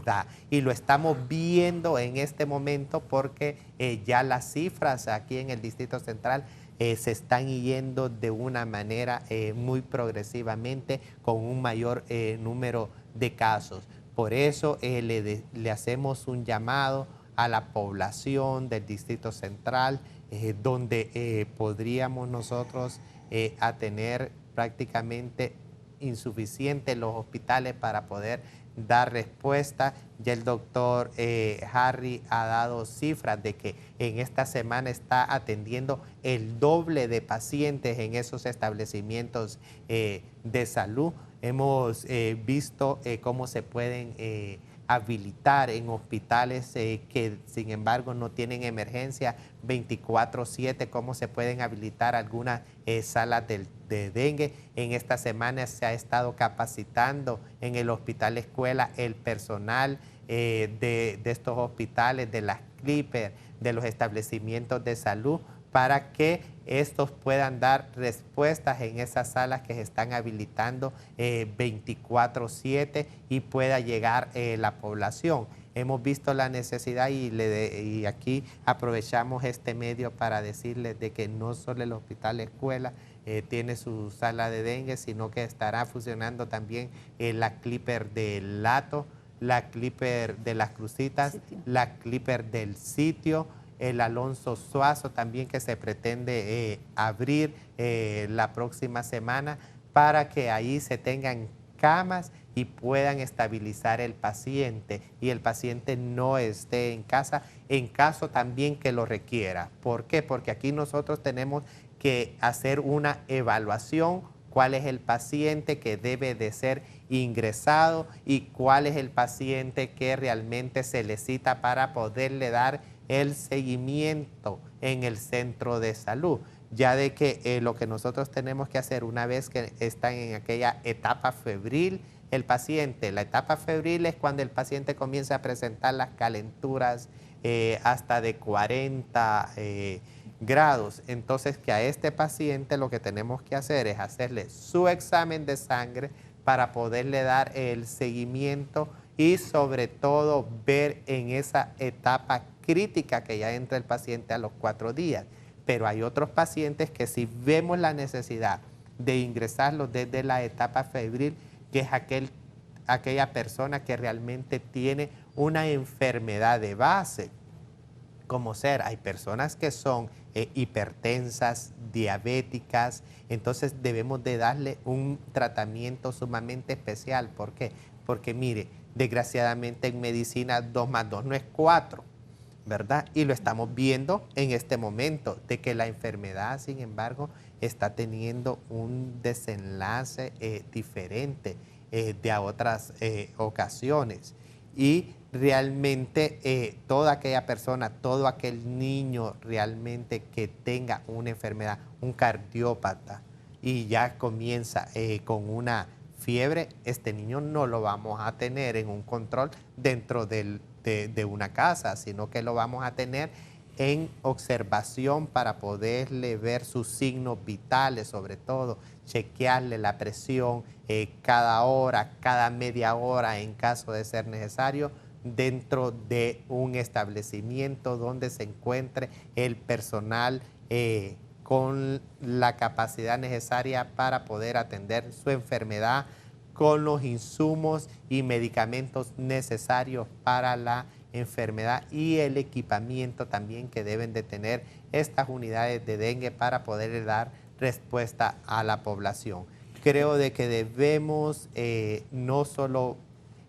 da. Y lo estamos viendo en este momento porque ya las cifras aquí en el Distrito Central se están yendo de una manera muy progresivamente con un mayor número de casos. Por eso le hacemos un llamado a la población del Distrito Central, donde podríamos nosotros tener prácticamente insuficientes los hospitales para poder dar respuesta. Ya el doctor Harry ha dado cifras de que en esta semana está atendiendo el doble de pacientes en esos establecimientos de salud. Hemos visto cómo se pueden habilitar en hospitales que sin embargo no tienen emergencia 24/7, cómo se pueden habilitar algunas salas de dengue. En esta semana se ha estado capacitando en el Hospital Escuela el personal de estos hospitales, de las CLIPER, de los establecimientos de salud, para que estos puedan dar respuestas en esas salas que se están habilitando 24/7 y pueda llegar la población. Hemos visto la necesidad y aquí aprovechamos este medio para decirles de que no solo el Hospital Escuela tiene su sala de dengue, sino que estará funcionando también la CLIPER del Lato, la CLIPER de las Crucitas, la CLIPER del Sitio, el Alonso Suazo también, que se pretende abrir la próxima semana para que ahí se tengan camas y puedan estabilizar el paciente y el paciente no esté en casa en caso también que lo requiera. ¿Por qué? Porque aquí nosotros tenemos que hacer una evaluación, cuál es el paciente que debe de ser ingresado y cuál es el paciente que realmente se le cita para poderle dar el seguimiento en el centro de salud, ya de que lo que nosotros tenemos que hacer una vez que están en aquella etapa febril, el paciente, la etapa febril es cuando el paciente comienza a presentar las calenturas hasta de 40 grados. Entonces, que a este paciente lo que tenemos que hacer es hacerle su examen de sangre para poderle dar el seguimiento y sobre todo ver en esa etapa crítica que ya entra el paciente a los 4 días. Pero hay otros pacientes que si vemos la necesidad de ingresarlos desde la etapa febril, que es aquella persona que realmente tiene una enfermedad de base. como ser. Hay personas que son hipertensas, diabéticas, entonces debemos de darle un tratamiento sumamente especial. ¿Por qué? Porque mire, desgraciadamente en medicina 2 más 2 no es 4, ¿verdad? Y lo estamos viendo en este momento, de que la enfermedad, sin embargo, está teniendo un desenlace diferente de a otras ocasiones. Y realmente toda aquella persona, todo aquel niño realmente que tenga una enfermedad, un cardiópata, y ya comienza con una fiebre, este niño no lo vamos a tener en un control dentro de una casa, sino que lo vamos a tener en observación para poderle ver sus signos vitales, sobre todo chequearle la presión cada hora, cada media hora en caso de ser necesario, dentro de un establecimiento donde se encuentre el personal con la capacidad necesaria para poder atender su enfermedad, con los insumos y medicamentos necesarios para la enfermedad y el equipamiento también que deben de tener estas unidades de dengue para poder dar respuesta a la población. Creo de que debemos, no solo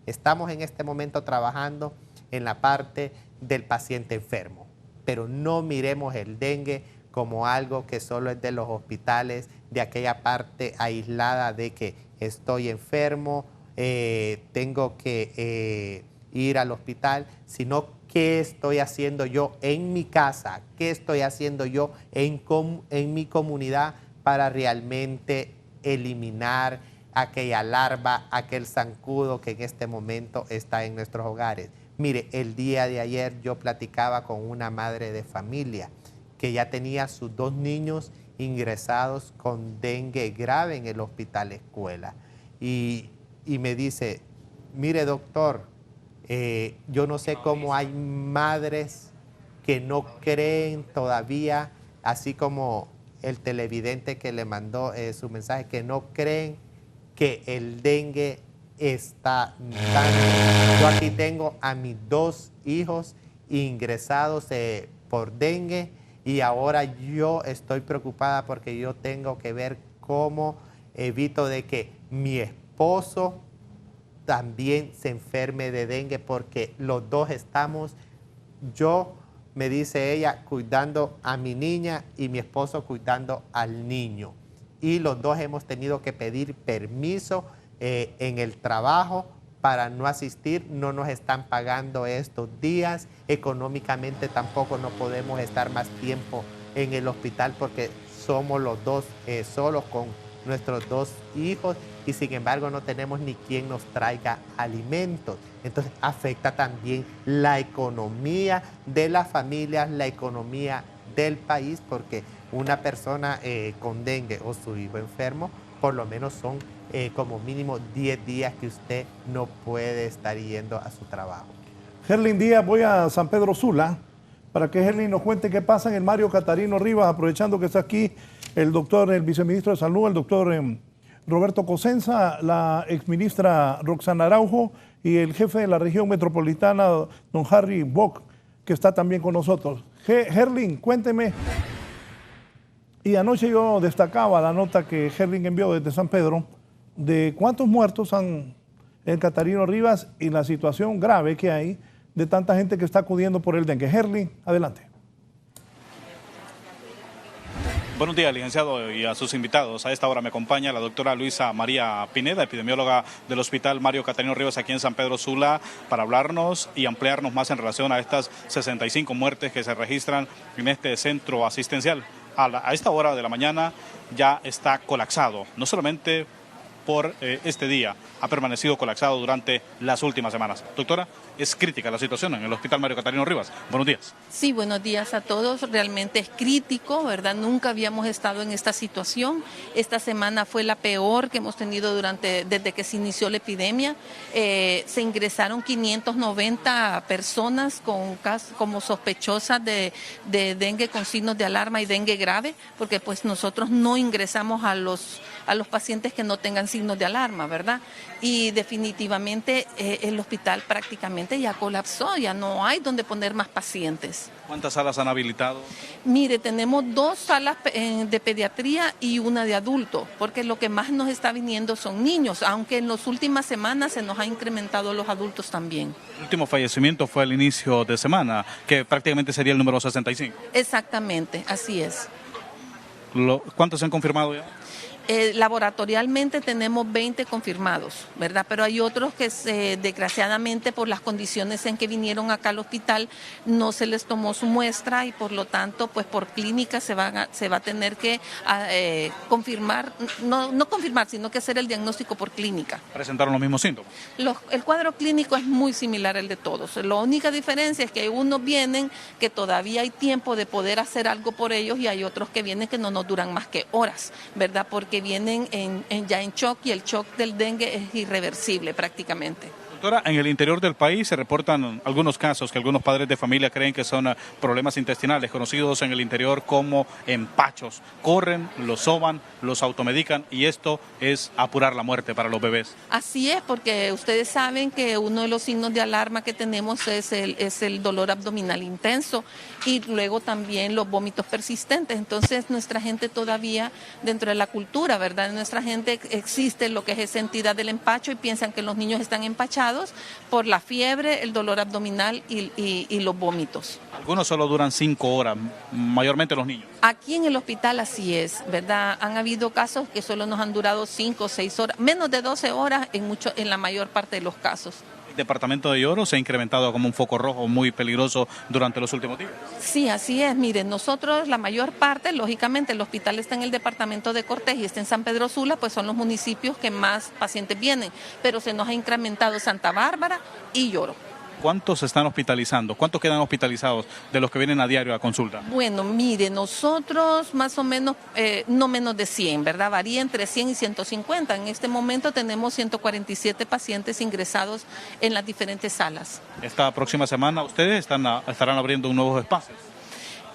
estamos en este momento trabajando en la parte del paciente enfermo, pero no miremos el dengue como algo que solo es de los hospitales, de aquella parte aislada de que estoy enfermo, tengo que ir al hospital, sino qué estoy haciendo yo en mi casa, qué estoy haciendo yo en mi comunidad para realmente eliminar aquella larva, aquel zancudo que en este momento está en nuestros hogares. Mire, el día de ayer yo platicaba con una madre de familia que ya tenía sus 2 niños ingresados con dengue grave en el hospital escuela. Y me dice, mire doctor, yo no sé cómo hay madres que no creen todavía, así como el televidente que le mandó su mensaje, que no creen que el dengue está tan... Yo aquí tengo a mis 2 hijos ingresados por dengue y ahora yo estoy preocupada porque yo tengo que ver cómo evito de que mi esposo también se enferme de dengue, porque los 2 estamos, yo, me dice ella, cuidando a mi niña y mi esposo cuidando al niño. Y los 2 hemos tenido que pedir permiso en el trabajo para no asistir, no nos están pagando estos días, económicamente tampoco no podemos estar más tiempo en el hospital porque somos los 2 solos con nuestros 2 hijos y sin embargo no tenemos ni quien nos traiga alimentos. Entonces afecta también la economía de las familias, la economía del país, porque una persona con dengue o su hijo enfermo, por lo menos son como mínimo 10 días que usted no puede estar yendo a su trabajo. Herlin Díaz, voy a San Pedro Sula para que Herlin nos cuente qué pasa en el Mario Catarino Rivas, aprovechando que está aquí el doctor, el viceministro de Salud, el doctor Roberto Cosenza, la exministra Roxana Araujo y el jefe de la región metropolitana, don Harry Bock, que está también con nosotros. Herlin, cuénteme. Y anoche yo destacaba la nota que Herlin envió desde San Pedro de cuántos muertos han en Catarino Rivas y la situación grave que hay de tanta gente que está acudiendo por el dengue. Herlin, adelante. Buenos días, licenciado, y a sus invitados. A esta hora me acompaña la doctora Luisa María Pineda, epidemióloga del Hospital Mario Catarino Rivas aquí en San Pedro Sula, para hablarnos y ampliarnos más en relación a estas 65 muertes que se registran en este centro asistencial. A esta hora de la mañana ya está colapsado, no solamente por este día, ha permanecido colapsado durante las últimas semanas. Doctora, es crítica la situación en el Hospital Mario Catarino Rivas. Buenos días. Sí, buenos días a todos. Realmente es crítico, ¿verdad? Nunca habíamos estado en esta situación. Esta semana fue la peor que hemos tenido desde que se inició la epidemia. Se ingresaron 590 personas como sospechosas de dengue con signos de alarma y dengue grave, porque pues nosotros no ingresamos a los pacientes que no tengan signos signos de alarma, ¿verdad? Y definitivamente el hospital prácticamente ya colapsó, ya no hay donde poner más pacientes. ¿Cuántas salas han habilitado? Mire, tenemos 2 salas de pediatría y una de adultos, porque lo que más nos está viniendo son niños, aunque en las últimas semanas se nos ha incrementado los adultos también. El último fallecimiento fue al inicio de semana, que prácticamente sería el número 65. Exactamente, así es. ¿Cuántos se han confirmado ya? Laboratorialmente tenemos 20 confirmados, ¿verdad? Pero hay otros que desgraciadamente por las condiciones en que vinieron acá al hospital no se les tomó su muestra y por lo tanto pues por clínica se va a tener que confirmar, no confirmar, sino que hacer el diagnóstico por clínica. ¿Presentaron los mismos síntomas? El cuadro clínico es muy similar al de todos. La única diferencia es que hay unos vienen que todavía hay tiempo de poder hacer algo por ellos y hay otros que vienen que no nos duran más que horas, ¿verdad? Porque vienen ya en shock y el shock del dengue es irreversible prácticamente. Doctora, en el interior del país se reportan algunos casos que algunos padres de familia creen que son problemas intestinales, conocidos en el interior como empachos. Corren, los soban, los automedican y esto es apurar la muerte para los bebés. Así es, porque ustedes saben que uno de los signos de alarma que tenemos es el dolor abdominal intenso y luego también los vómitos persistentes. Entonces nuestra gente todavía, dentro de la cultura, ¿verdad? Nuestra gente existe lo que es esa entidad del empacho y piensan que los niños están empachados por la fiebre, el dolor abdominal y los vómitos. Algunos solo duran 5 horas, mayormente los niños. Aquí en el hospital así es, ¿verdad? Han habido casos que solo nos han durado 5 o 6 horas, menos de 12 horas en la mayor parte de los casos. El departamento de Lloro se ha incrementado como un foco rojo muy peligroso durante los últimos días. Sí, así es. Miren, nosotros la mayor parte, lógicamente el hospital está en el departamento de Cortés y está en San Pedro Sula, pues son los municipios que más pacientes vienen, pero se nos ha incrementado Santa Bárbara y Lloro. ¿Cuántos se están hospitalizando? ¿Cuántos quedan hospitalizados de los que vienen a diario a consulta? Bueno, mire, nosotros más o menos, no menos de 100, ¿verdad? Varía entre 100 y 150. En este momento tenemos 147 pacientes ingresados en las diferentes salas. Esta próxima semana ustedes estarán abriendo nuevos espacios.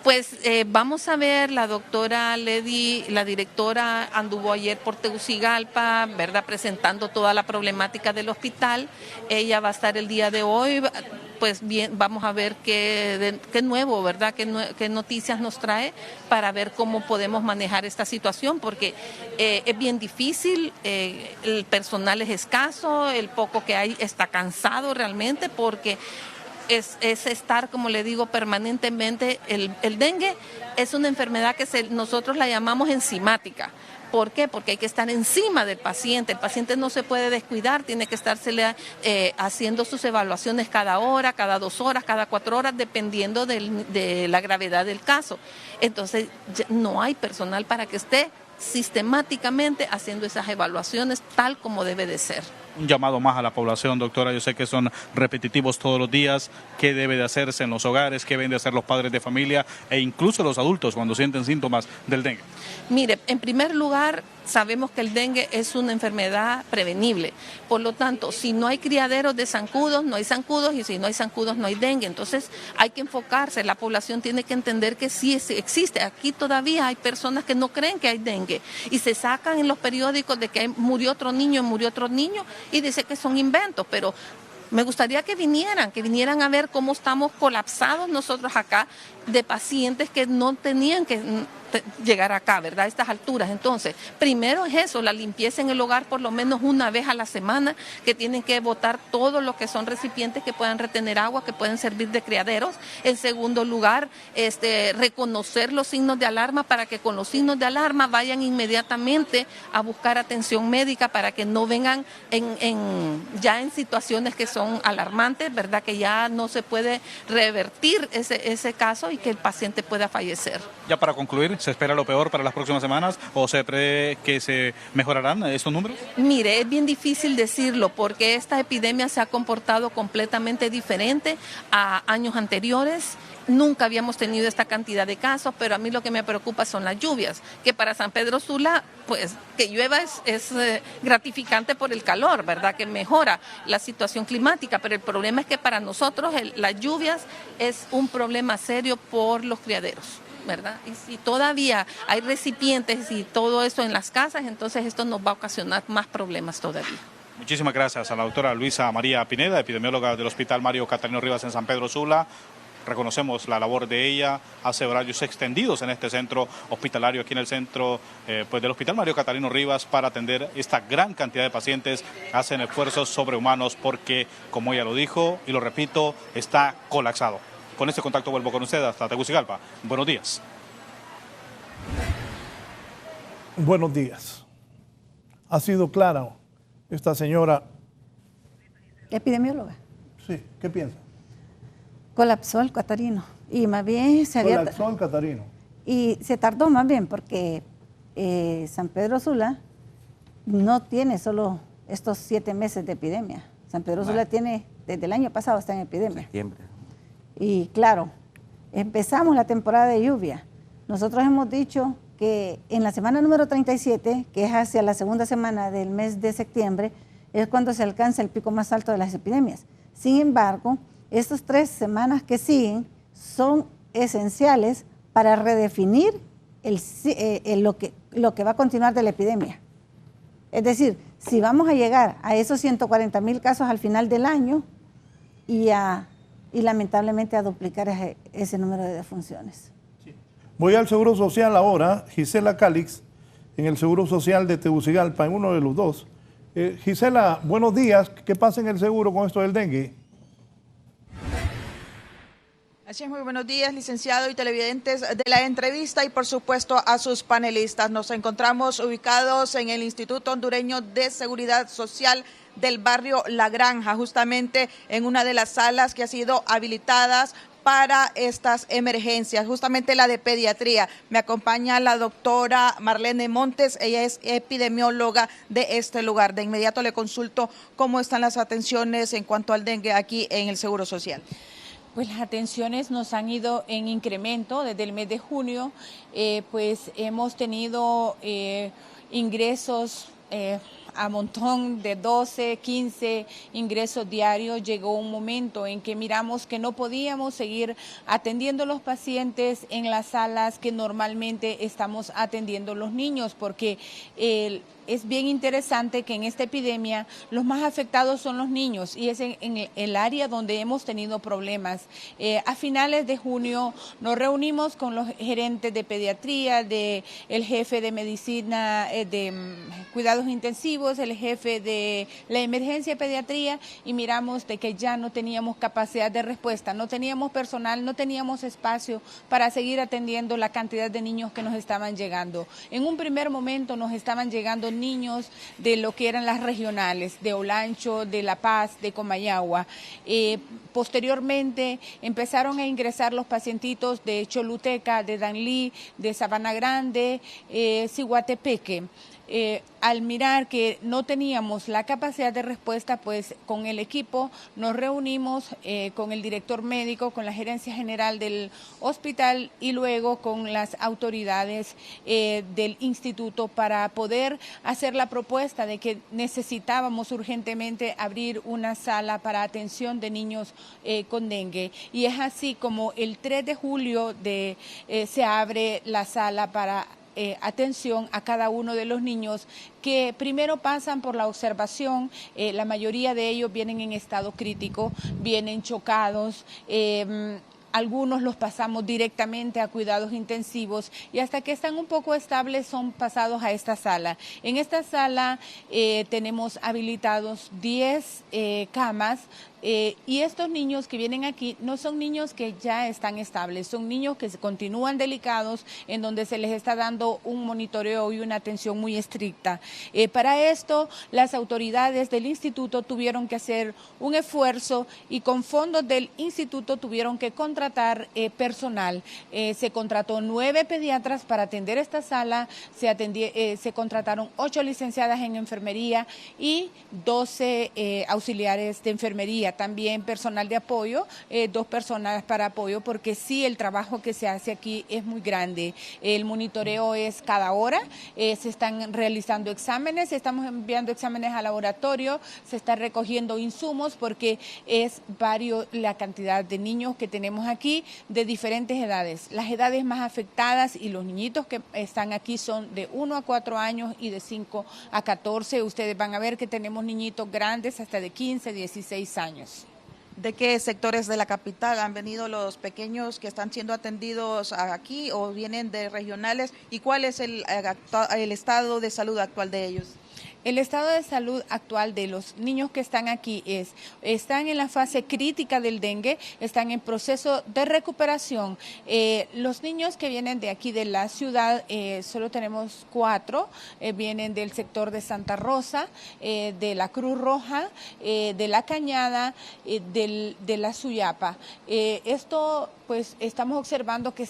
Pues vamos a ver, la doctora Ledy, la directora, anduvo ayer por Tegucigalpa, ¿verdad? Presentando toda la problemática del hospital. Ella va a estar el día de hoy, pues bien, vamos a ver qué nuevo, ¿verdad? Qué noticias nos trae para ver cómo podemos manejar esta situación, porque es bien difícil, el personal es escaso, el poco que hay está cansado realmente, porque es estar, como le digo, permanentemente. El dengue es una enfermedad que nosotros la llamamos enzimática. ¿Por qué? Porque hay que estar encima del paciente. El paciente no se puede descuidar, tiene que estársele haciendo sus evaluaciones cada hora, cada 2 horas, cada 4 horas, dependiendo de la gravedad del caso. Entonces, no hay personal para que esté sistemáticamente haciendo esas evaluaciones tal como debe de ser. Un llamado más a la población, doctora. Yo sé que son repetitivos todos los días. ¿Qué debe de hacerse en los hogares? ¿Qué deben de hacer los padres de familia e incluso los adultos cuando sienten síntomas del dengue? Mire, en primer lugar, sabemos que el dengue es una enfermedad prevenible. Por lo tanto, si no hay criaderos de zancudos, no hay zancudos, y si no hay zancudos, no hay dengue. Entonces, hay que enfocarse. La población tiene que entender que sí existe. Aquí todavía hay personas que no creen que hay dengue y se sacan en los periódicos de que murió otro niño, y dice que son inventos, pero me gustaría que vinieran a ver cómo estamos colapsados nosotros acá de pacientes que no tenían que llegar acá, ¿verdad? A estas alturas. Entonces, primero es eso, la limpieza en el hogar por lo menos una vez a la semana, que tienen que botar todo lo que son recipientes que puedan retener agua, que pueden servir de criaderos. En segundo lugar, reconocer los signos de alarma para que con los signos de alarma vayan inmediatamente a buscar atención médica para que no vengan ya en situaciones que son alarmantes, ¿verdad? Que ya no se puede revertir ese caso y que el paciente pueda fallecer. Ya para concluir, ¿se espera lo peor para las próximas semanas o se cree que se mejorarán estos números? Mire, es bien difícil decirlo porque esta epidemia se ha comportado completamente diferente a años anteriores. Nunca habíamos tenido esta cantidad de casos, pero a mí lo que me preocupa son las lluvias, que para San Pedro Sula, pues que llueva es gratificante por el calor, ¿verdad? Que mejora la situación climática, pero el problema es que para nosotros las lluvias es un problema serio por los criaderos. ¿verdad? Y si todavía hay recipientes y todo eso en las casas, entonces esto nos va a ocasionar más problemas todavía. Muchísimas gracias a la doctora Luisa María Pineda, epidemióloga del Hospital Mario Catarino Rivas en San Pedro Sula. Reconocemos la labor de ella, hace horarios extendidos en este centro hospitalario, aquí en el centro del Hospital Mario Catarino Rivas, para atender esta gran cantidad de pacientes. Hacen esfuerzos sobrehumanos porque, como ella lo dijo y lo repito, está colapsado. Con este contacto vuelvo con usted hasta Tegucigalpa. Buenos días. Buenos días. Ha sido clara esta señora. Epidemióloga. Sí, ¿qué piensa? Colapsó el Catarino y más bien se había... Colapsó el Catarino. Y se tardó más bien porque San Pedro Sula no tiene solo estos 7 meses de epidemia. San Pedro Sula tiene, desde el año pasado está en epidemia. Siempre. Y claro, empezamos la temporada de lluvia. Nosotros hemos dicho que en la semana número 37, que es hacia la segunda semana del mes de septiembre, es cuando se alcanza el pico más alto de las epidemias. Sin embargo, estas 3 semanas que siguen son esenciales para redefinir lo que va a continuar de la epidemia. Es decir, si vamos a llegar a esos 140,000 casos al final del año y lamentablemente a duplicar ese número de defunciones. Voy al Seguro Social ahora, Gisela Calix, en el Seguro Social de Tegucigalpa, en uno de los dos. Gisela, buenos días. ¿Qué pasa en el seguro con esto del dengue? Así es, muy buenos días, licenciado y televidentes de la entrevista y por supuesto a sus panelistas. Nos encontramos ubicados en el Instituto Hondureño de Seguridad Social del barrio La Granja, justamente en una de las salas que ha sido habilitadas para estas emergencias, justamente la de pediatría. Me acompaña la doctora Marlene Montes, ella es epidemióloga de este lugar. De inmediato le consulto cómo están las atenciones en cuanto al dengue aquí en el Seguro Social. Pues las atenciones nos han ido en incremento desde el mes de junio, pues hemos tenido ingresos a montón de 12, 15 ingresos diarios. Llegó un momento en que miramos que no podíamos seguir atendiendo los pacientes en las salas que normalmente estamos atendiendo los niños, porque es bien interesante que en esta epidemia los más afectados son los niños y es en el área donde hemos tenido problemas. A finales de junio nos reunimos con los gerentes de pediatría, el jefe de medicina, de cuidados intensivos, el jefe de la emergencia de pediatría y miramos de que ya no teníamos capacidad de respuesta, no teníamos personal, no teníamos espacio para seguir atendiendo la cantidad de niños que nos estaban llegando. En un primer momento nos estaban llegando niños de lo que eran las regionales, de Olancho, de La Paz, de Comayagua. Posteriormente empezaron a ingresar los pacientitos de Choluteca, de Danlí, de Sabana Grande, Ciguatepeque. Al mirar que no teníamos la capacidad de respuesta, pues con el equipo nos reunimos con el director médico, con la gerencia general del hospital y luego con las autoridades del instituto para poder hacer la propuesta de que necesitábamos urgentemente abrir una sala para atención de niños con dengue. Y es así como el 3 de julio se abre la sala para atención a cada uno de los niños que primero pasan por la observación. La mayoría de ellos vienen en estado crítico, vienen chocados, algunos los pasamos directamente a cuidados intensivos y hasta que están un poco estables son pasados a esta sala. En esta sala tenemos habilitados 10 camas. Y estos niños que vienen aquí no son niños que ya están estables, son niños que continúan delicados, en donde se les está dando un monitoreo y una atención muy estricta. Para esto, las autoridades del instituto tuvieron que hacer un esfuerzo y con fondos del instituto tuvieron que contratar personal. Se contrató 9 pediatras para atender esta sala, se contrataron 8 licenciadas en enfermería y 12 auxiliares de enfermería. envía también personal de apoyo, 2 personas para apoyo, porque sí, el trabajo que se hace aquí es muy grande. El monitoreo es cada hora, se están realizando exámenes, estamos enviando exámenes al laboratorio, se está recogiendo insumos, porque es la cantidad de niños que tenemos aquí de diferentes edades. Las edades más afectadas y los niñitos que están aquí son de 1 a 4 años y de 5 a 14. Ustedes van a ver que tenemos niñitos grandes hasta de 15, 16 años. ¿De qué sectores de la capital han venido los pequeños que están siendo atendidos aquí o vienen de regionales? ¿Y cuál es el estado de salud actual de ellos? El estado de salud actual de los niños que están aquí están en la fase crítica del dengue, están en proceso de recuperación. Los niños que vienen de aquí de la ciudad, solo tenemos 4, vienen del sector de Santa Rosa, de la Cruz Roja, de la Cañada, de la Suyapa. Pues estamos observando que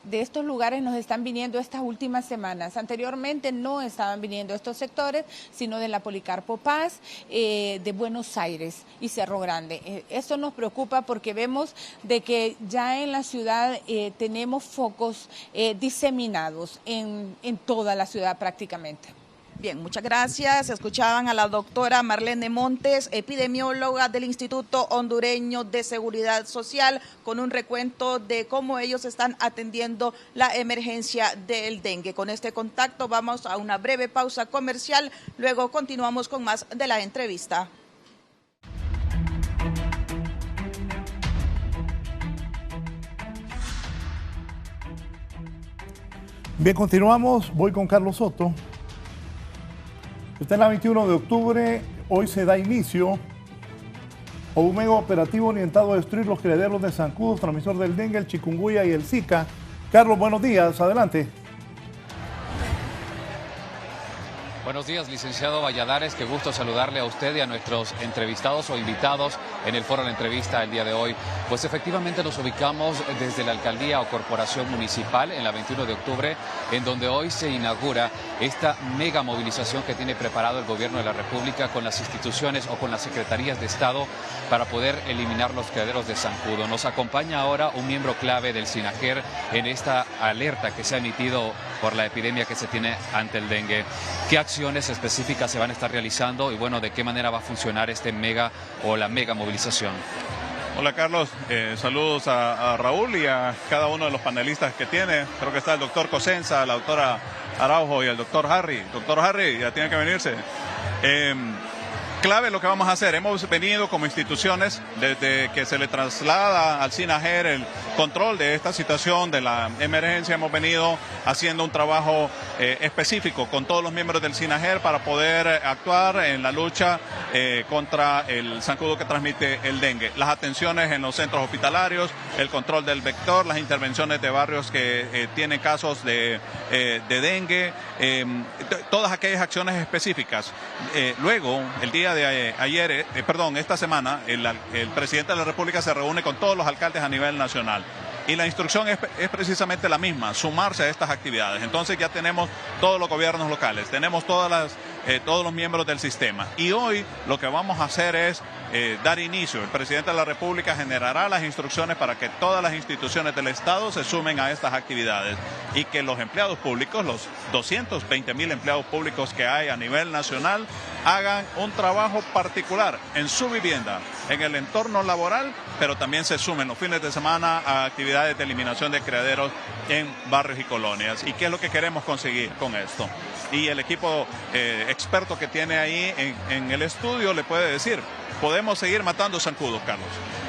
de estos lugares nos están viniendo estas últimas semanas. Anteriormente no estaban viniendo estos sectores, sino de la Policarpo Paz, de Buenos Aires y Cerro Grande. Esto nos preocupa porque vemos de que ya en la ciudad tenemos focos diseminados en toda la ciudad prácticamente. Bien, muchas gracias. Escuchaban a la doctora Marlene Montes, epidemióloga del Instituto Hondureño de Seguridad Social, con un recuento de cómo ellos están atendiendo la emergencia del dengue. Con este contacto vamos a una breve pausa comercial, luego continuamos con más de la entrevista. Bien, continuamos. Voy con Carlos Soto. Está en la 21 de octubre, hoy se da inicio a un mega operativo orientado a destruir los criaderos de zancudos, transmisor del dengue, el chikungunya y el Zika. Carlos, buenos días, adelante. Buenos días, licenciado Valladares, qué gusto saludarle a usted y a nuestros entrevistados o invitados en el foro de la entrevista el día de hoy. Pues efectivamente nos ubicamos desde la alcaldía o corporación municipal en la 21 de octubre, en donde hoy se inaugura esta mega movilización que tiene preparado el gobierno de la República con las instituciones o con las secretarías de Estado para poder eliminar los criaderos de zancudo. Nos acompaña ahora un miembro clave del SINAJER en esta alerta que se ha emitido por la epidemia que se tiene ante el dengue. ¿Qué acciones específicas se van a estar realizando y bueno, de qué manera va a funcionar este mega movilización? Hola Carlos, saludos a Raúl y a cada uno de los panelistas que tiene. Creo que está el doctor Cosenza, la doctora Araujo y el doctor Harry. Doctor Harry, ya tiene que venirse. Clave lo que vamos a hacer. Hemos venido como instituciones desde que se le traslada al SINAJER el control de esta situación de la emergencia. Hemos venido haciendo un trabajo específico con todos los miembros del SINAJER para poder actuar en la lucha contra el zancudo que transmite el dengue. Las atenciones en los centros hospitalarios, el control del vector, las intervenciones de barrios que tienen casos de dengue, todas aquellas acciones específicas. Luego, el día de ayer, esta semana, el presidente de la República se reúne con todos los alcaldes a nivel nacional. Y la instrucción es precisamente la misma, sumarse a estas actividades. Entonces ya tenemos todos los gobiernos locales, tenemos todos los miembros del sistema. Y hoy lo que vamos a hacer es dar inicio. El presidente de la República generará las instrucciones para que todas las instituciones del Estado se sumen a estas actividades y que los empleados públicos, los 220,000 empleados públicos que hay a nivel nacional, hagan un trabajo particular en su vivienda, en el entorno laboral, pero también se sumen los fines de semana a actividades de eliminación de criaderos en barrios y colonias. ¿Y qué es lo que queremos conseguir con esto? Y el equipo experto que tiene ahí en el estudio le puede decir, podemos seguir matando zancudos, Carlos,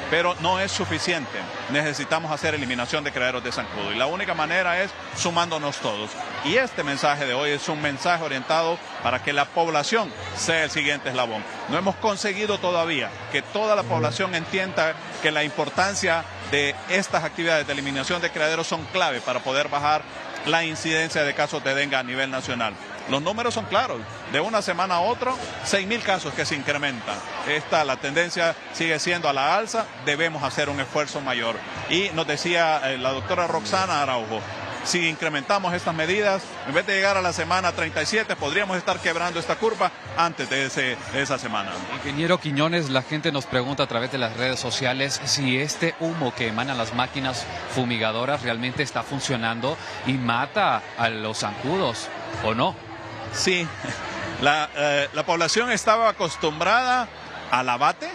pero no es suficiente. Necesitamos hacer eliminación de criaderos de zancudo y la única manera es sumándonos todos. Y este mensaje de hoy es un mensaje orientado para que la población sea el siguiente eslabón. No hemos conseguido todavía que toda la población entienda que la importancia de estas actividades de eliminación de criaderos son clave para poder bajar la incidencia de casos de dengue a nivel nacional. Los números son claros, de una semana a otra, 6,000 casos que se incrementan. La tendencia sigue siendo a la alza, debemos hacer un esfuerzo mayor. Y nos decía la doctora Roxana Araujo, si incrementamos estas medidas, en vez de llegar a la semana 37, podríamos estar quebrando esta curva antes de esa semana. Ingeniero Quiñones, la gente nos pregunta a través de las redes sociales si este humo que emanan las máquinas fumigadoras realmente está funcionando y mata a los zancudos, ¿o no? Sí, la población estaba acostumbrada al abate,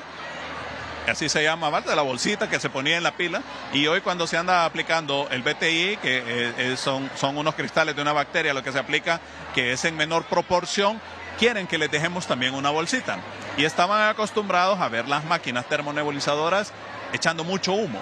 así se llama, de la bolsita que se ponía en la pila, y hoy cuando se anda aplicando el BTI, que son unos cristales de una bacteria, lo que se aplica, que es en menor proporción, quieren que les dejemos también una bolsita. Y estaban acostumbrados a ver las máquinas termonebulizadoras echando mucho humo.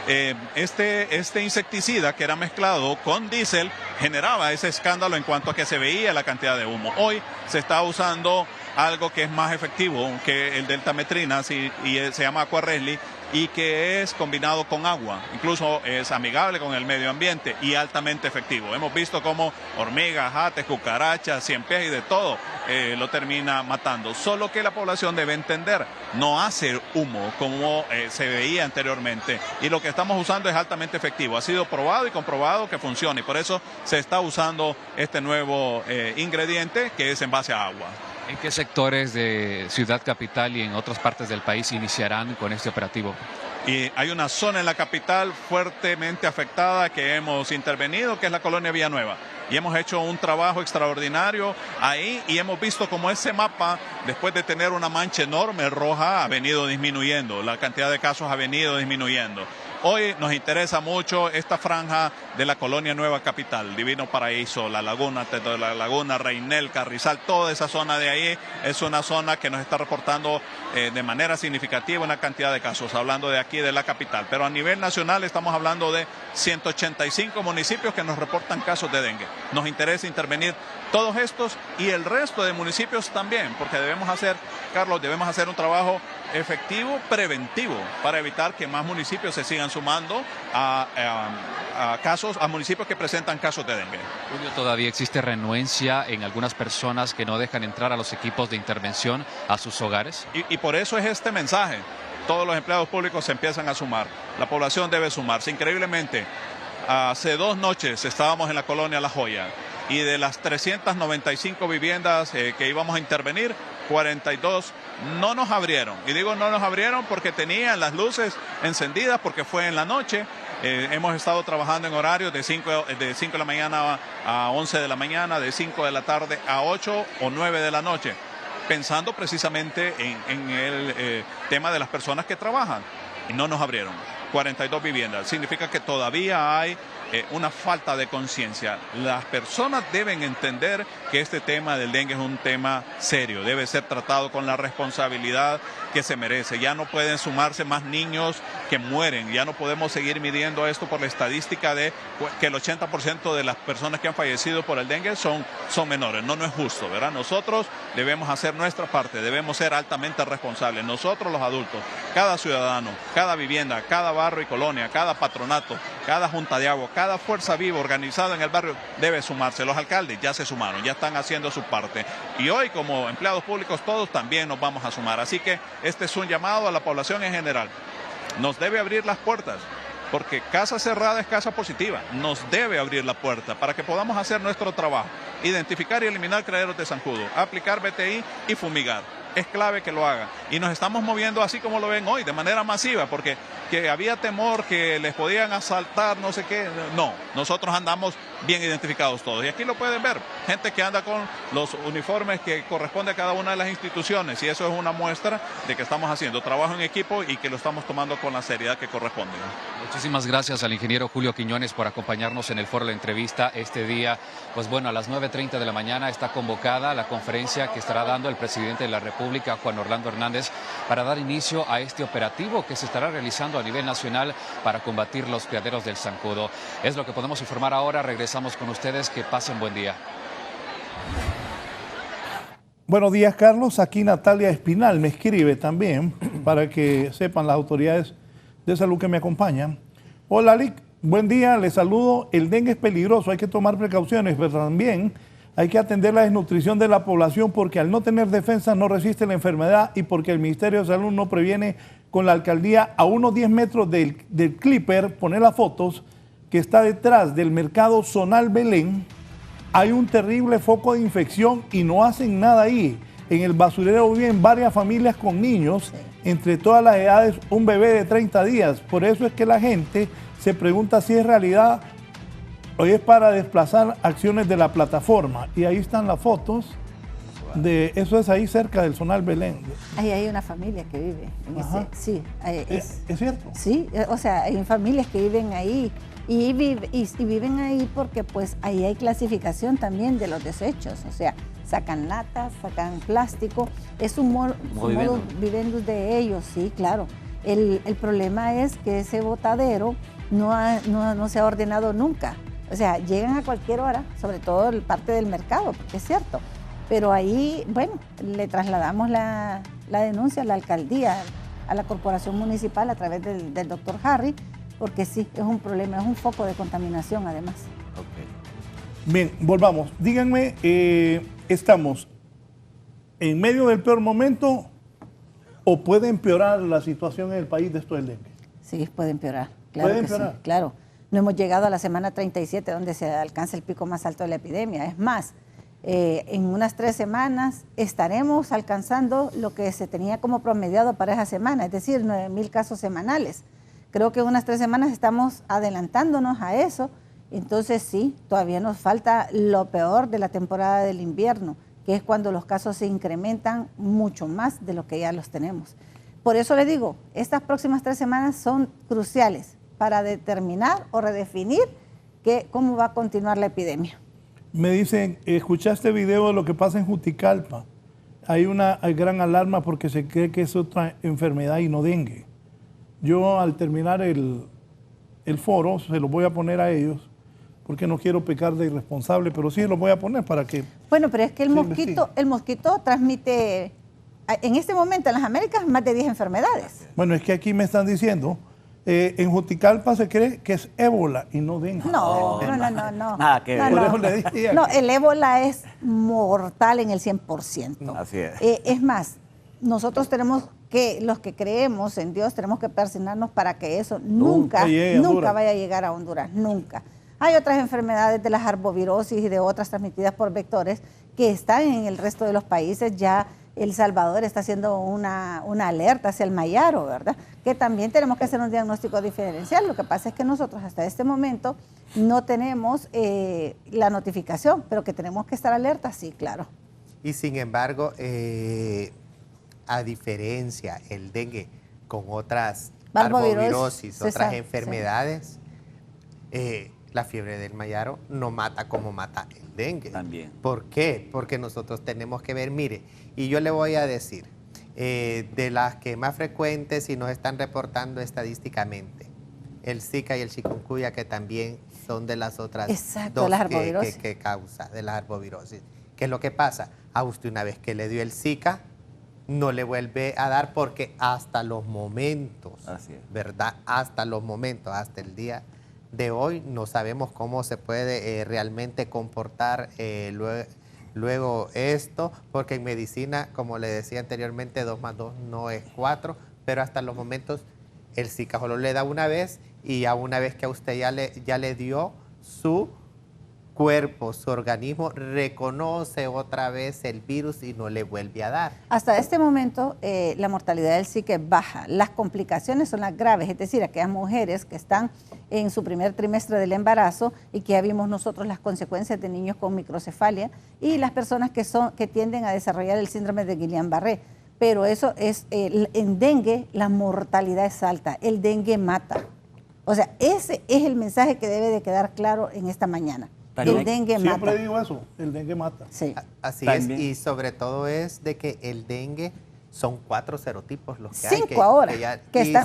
Este insecticida que era mezclado con diésel generaba ese escándalo en cuanto a que se veía la cantidad de humo. Hoy se está usando algo que es más efectivo que el deltametrina y se llama Aquarelli, y que es combinado con agua, incluso es amigable con el medio ambiente y altamente efectivo. Hemos visto cómo hormigas, jates, cucarachas, ciempiés y de todo lo termina matando. Solo que la población debe entender, no hace humo como se veía anteriormente, y lo que estamos usando es altamente efectivo. Ha sido probado y comprobado que funciona, y por eso se está usando este nuevo ingrediente que es en base a agua. ¿En qué sectores de Ciudad Capital y en otras partes del país iniciarán con este operativo? Y hay una zona en la capital fuertemente afectada que hemos intervenido, que es la colonia Villanueva. Y hemos hecho un trabajo extraordinario ahí, y hemos visto cómo ese mapa, después de tener una mancha enorme roja, ha venido disminuyendo. La cantidad de casos ha venido disminuyendo. Hoy nos interesa mucho esta franja de la colonia Nueva Capital, Divino Paraíso, La Laguna, Reinel, Carrizal, toda esa zona de ahí es una zona que nos está reportando de manera significativa una cantidad de casos, hablando de aquí de la capital. Pero a nivel nacional estamos hablando de 185 municipios que nos reportan casos de dengue. Nos interesa intervenir todos estos y el resto de municipios también, porque debemos hacer un trabajo efectivo, preventivo, para evitar que más municipios se sigan sumando a municipios que presentan casos de dengue. Julio, todavía existe renuencia en algunas personas que no dejan entrar a los equipos de intervención a sus hogares. Y por eso es este mensaje. Todos los empleados públicos se empiezan a sumar. La población debe sumarse. Increíblemente, hace 2 noches estábamos en la colonia La Joya, y de las 395 viviendas que íbamos a intervenir, 42 no nos abrieron. Y digo no nos abrieron porque tenían las luces encendidas, porque fue en la noche. Hemos estado trabajando en horarios de 5 de la mañana a 11 de la mañana, de 5 de la tarde a 8 o 9 de la noche, pensando precisamente en el tema de las personas que trabajan. Y no nos abrieron. 42 viviendas. Significa que todavía hay una falta de conciencia. Las personas deben entender que este tema del dengue es un tema serio, debe ser tratado con la responsabilidad que se merece. Ya no pueden sumarse más niños que mueren, ya no podemos seguir midiendo esto por la estadística de que el 80% de las personas que han fallecido por el dengue son menores. No es justo, ¿verdad? Nosotros debemos hacer nuestra parte, debemos ser altamente responsables. Nosotros los adultos, cada ciudadano, cada vivienda, cada barrio y colonia, cada patronato, cada junta de agua, cada fuerza viva organizada en el barrio debe sumarse. Los alcaldes ya se sumaron, ya están haciendo su parte. Y hoy, como empleados públicos, todos también nos vamos a sumar. Así que este es un llamado a la población en general. Nos debe abrir las puertas, porque casa cerrada es casa positiva. Nos debe abrir la puerta para que podamos hacer nuestro trabajo. Identificar y eliminar criaderos de zancudo, aplicar BTI y fumigar. Es clave que lo hagan. Y nos estamos moviendo así como lo ven hoy, de manera masiva, porque que había temor que les podían asaltar, no sé qué. No, nosotros andamos bien identificados todos. Y aquí lo pueden ver, gente que anda con los uniformes que corresponde a cada una de las instituciones. Y eso es una muestra de que estamos haciendo trabajo en equipo y que lo estamos tomando con la seriedad que corresponde. Muchísimas gracias al ingeniero Julio Quiñones por acompañarnos en el foro de la entrevista este día. Pues bueno, a las 9:30 de la mañana está convocada la conferencia que estará dando el presidente de la República, Juan Orlando Hernández, para dar inicio a este operativo que se estará realizando a nivel nacional para combatir los criaderos del zancudo. Es lo que podemos informar ahora. Regresamos con ustedes. Que pasen buen día. Buenos días, Carlos. Aquí Natalia Espinal me escribe también para que sepan las autoridades de salud que me acompañan. Hola, Lic. Buen día, les saludo. El dengue es peligroso, hay que tomar precauciones, pero también hay que atender la desnutrición de la población porque al no tener defensa no resiste la enfermedad y porque el Ministerio de Salud no previene con la alcaldía a unos 10 metros del clipper, poner las fotos que está detrás del mercado Zonal Belén, hay un terrible foco de infección y no hacen nada ahí. En el basurero viven varias familias con niños, entre todas las edades, un bebé de 30 días. Por eso es que la gente se pregunta si es realidad o es para desplazar acciones de la plataforma. Y ahí están las fotos. Eso es ahí cerca del Zonal Belén. Ahí hay una familia que vive en ese, sí. ¿Es cierto? Sí, o sea, hay familias que viven ahí y viven ahí porque pues ahí hay clasificación también de los desechos, o sea, sacan latas, sacan plástico, es un modo vivendus de ellos, sí, claro. El problema es que ese botadero no se ha ordenado nunca, o sea, llegan a cualquier hora, sobre todo en parte del mercado, porque es cierto. Pero ahí, bueno, le trasladamos la denuncia a la alcaldía, a la corporación municipal a través del doctor Harry, porque sí, es un problema, es un foco de contaminación además. Bien, volvamos. Díganme, ¿estamos en medio del peor momento o puede empeorar la situación en el país de esto del dengue? Sí, puede empeorar. Claro ¿Puede que empeorar? sí, claro. No hemos llegado a la semana 37 donde se alcanza el pico más alto de la epidemia. Es más, en unas 3 semanas estaremos alcanzando lo que se tenía como promediado para esa semana, es decir, 9,000 casos semanales. Creo que en unas 3 semanas estamos adelantándonos a eso, entonces sí, todavía nos falta lo peor de la temporada del invierno, que es cuando los casos se incrementan mucho más de lo que ya los tenemos. Por eso les digo, estas próximas 3 semanas son cruciales para determinar o redefinir cómo va a continuar la epidemia. Me dicen, escuchaste video de lo que pasa en Juticalpa. Hay una gran alarma porque se cree que es otra enfermedad y no dengue. Yo al terminar el foro se lo voy a poner a ellos porque no quiero pecar de irresponsable, pero sí lo voy a poner para que... Bueno, pero es que el mosquito transmite, en este momento en las Américas, más de 10 enfermedades. Bueno, es que aquí me están diciendo, en Juticalpa se cree que es ébola y no dengue. No. Nada que ver. Por eso le decía. No, el ébola es mortal en el 100%. Así es. Es más, nosotros tenemos que, los que creemos en Dios, tenemos que persignarnos para que eso nunca vaya a llegar a Honduras, nunca. Hay otras enfermedades de las arbovirosis y de otras transmitidas por vectores que están en el resto de los países. Ya El Salvador está haciendo una alerta hacia el mayaro, ¿verdad? Que también tenemos que hacer un diagnóstico diferencial. Lo que pasa es que nosotros hasta este momento no tenemos la notificación, pero que tenemos que estar alerta, sí, claro. Y sin embargo, a diferencia el dengue con otras arbovirosis, otras enfermedades, la fiebre del mayaro no mata como mata el dengue. También. ¿Por qué? Porque nosotros tenemos que ver, mire, y yo le voy a decir, de las que más frecuentes y nos están reportando estadísticamente, el Zika y el chikungunya, que también son de las otras dos que causa de la arbovirosis. ¿Qué es lo que pasa? A usted una vez que le dio el Zika, no le vuelve a dar porque hasta los momentos, ¿verdad? Hasta los momentos, hasta el día de hoy, no sabemos cómo se puede realmente comportar luego esto, porque en medicina, como le decía anteriormente, 2 más 2 no es 4, pero hasta los momentos el Zika solo le da una vez y ya una vez que a usted ya le dio, su cuerpo, su organismo reconoce otra vez el virus y no le vuelve a dar. Hasta este momento la mortalidad del Zika es baja. Las complicaciones son las graves, es decir, aquellas mujeres que están en su primer trimestre del embarazo y que ya vimos nosotros las consecuencias de niños con microcefalia y las personas que tienden a desarrollar el síndrome de Guillain-Barré. Pero eso es, en dengue la mortalidad es alta, el dengue mata. O sea, ese es el mensaje que debe de quedar claro en esta mañana. El dengue mata. Siempre digo eso, el dengue mata. Sí. Así es, y sobre todo es de que el dengue son 4 serotipos los que hay. 5 ahora,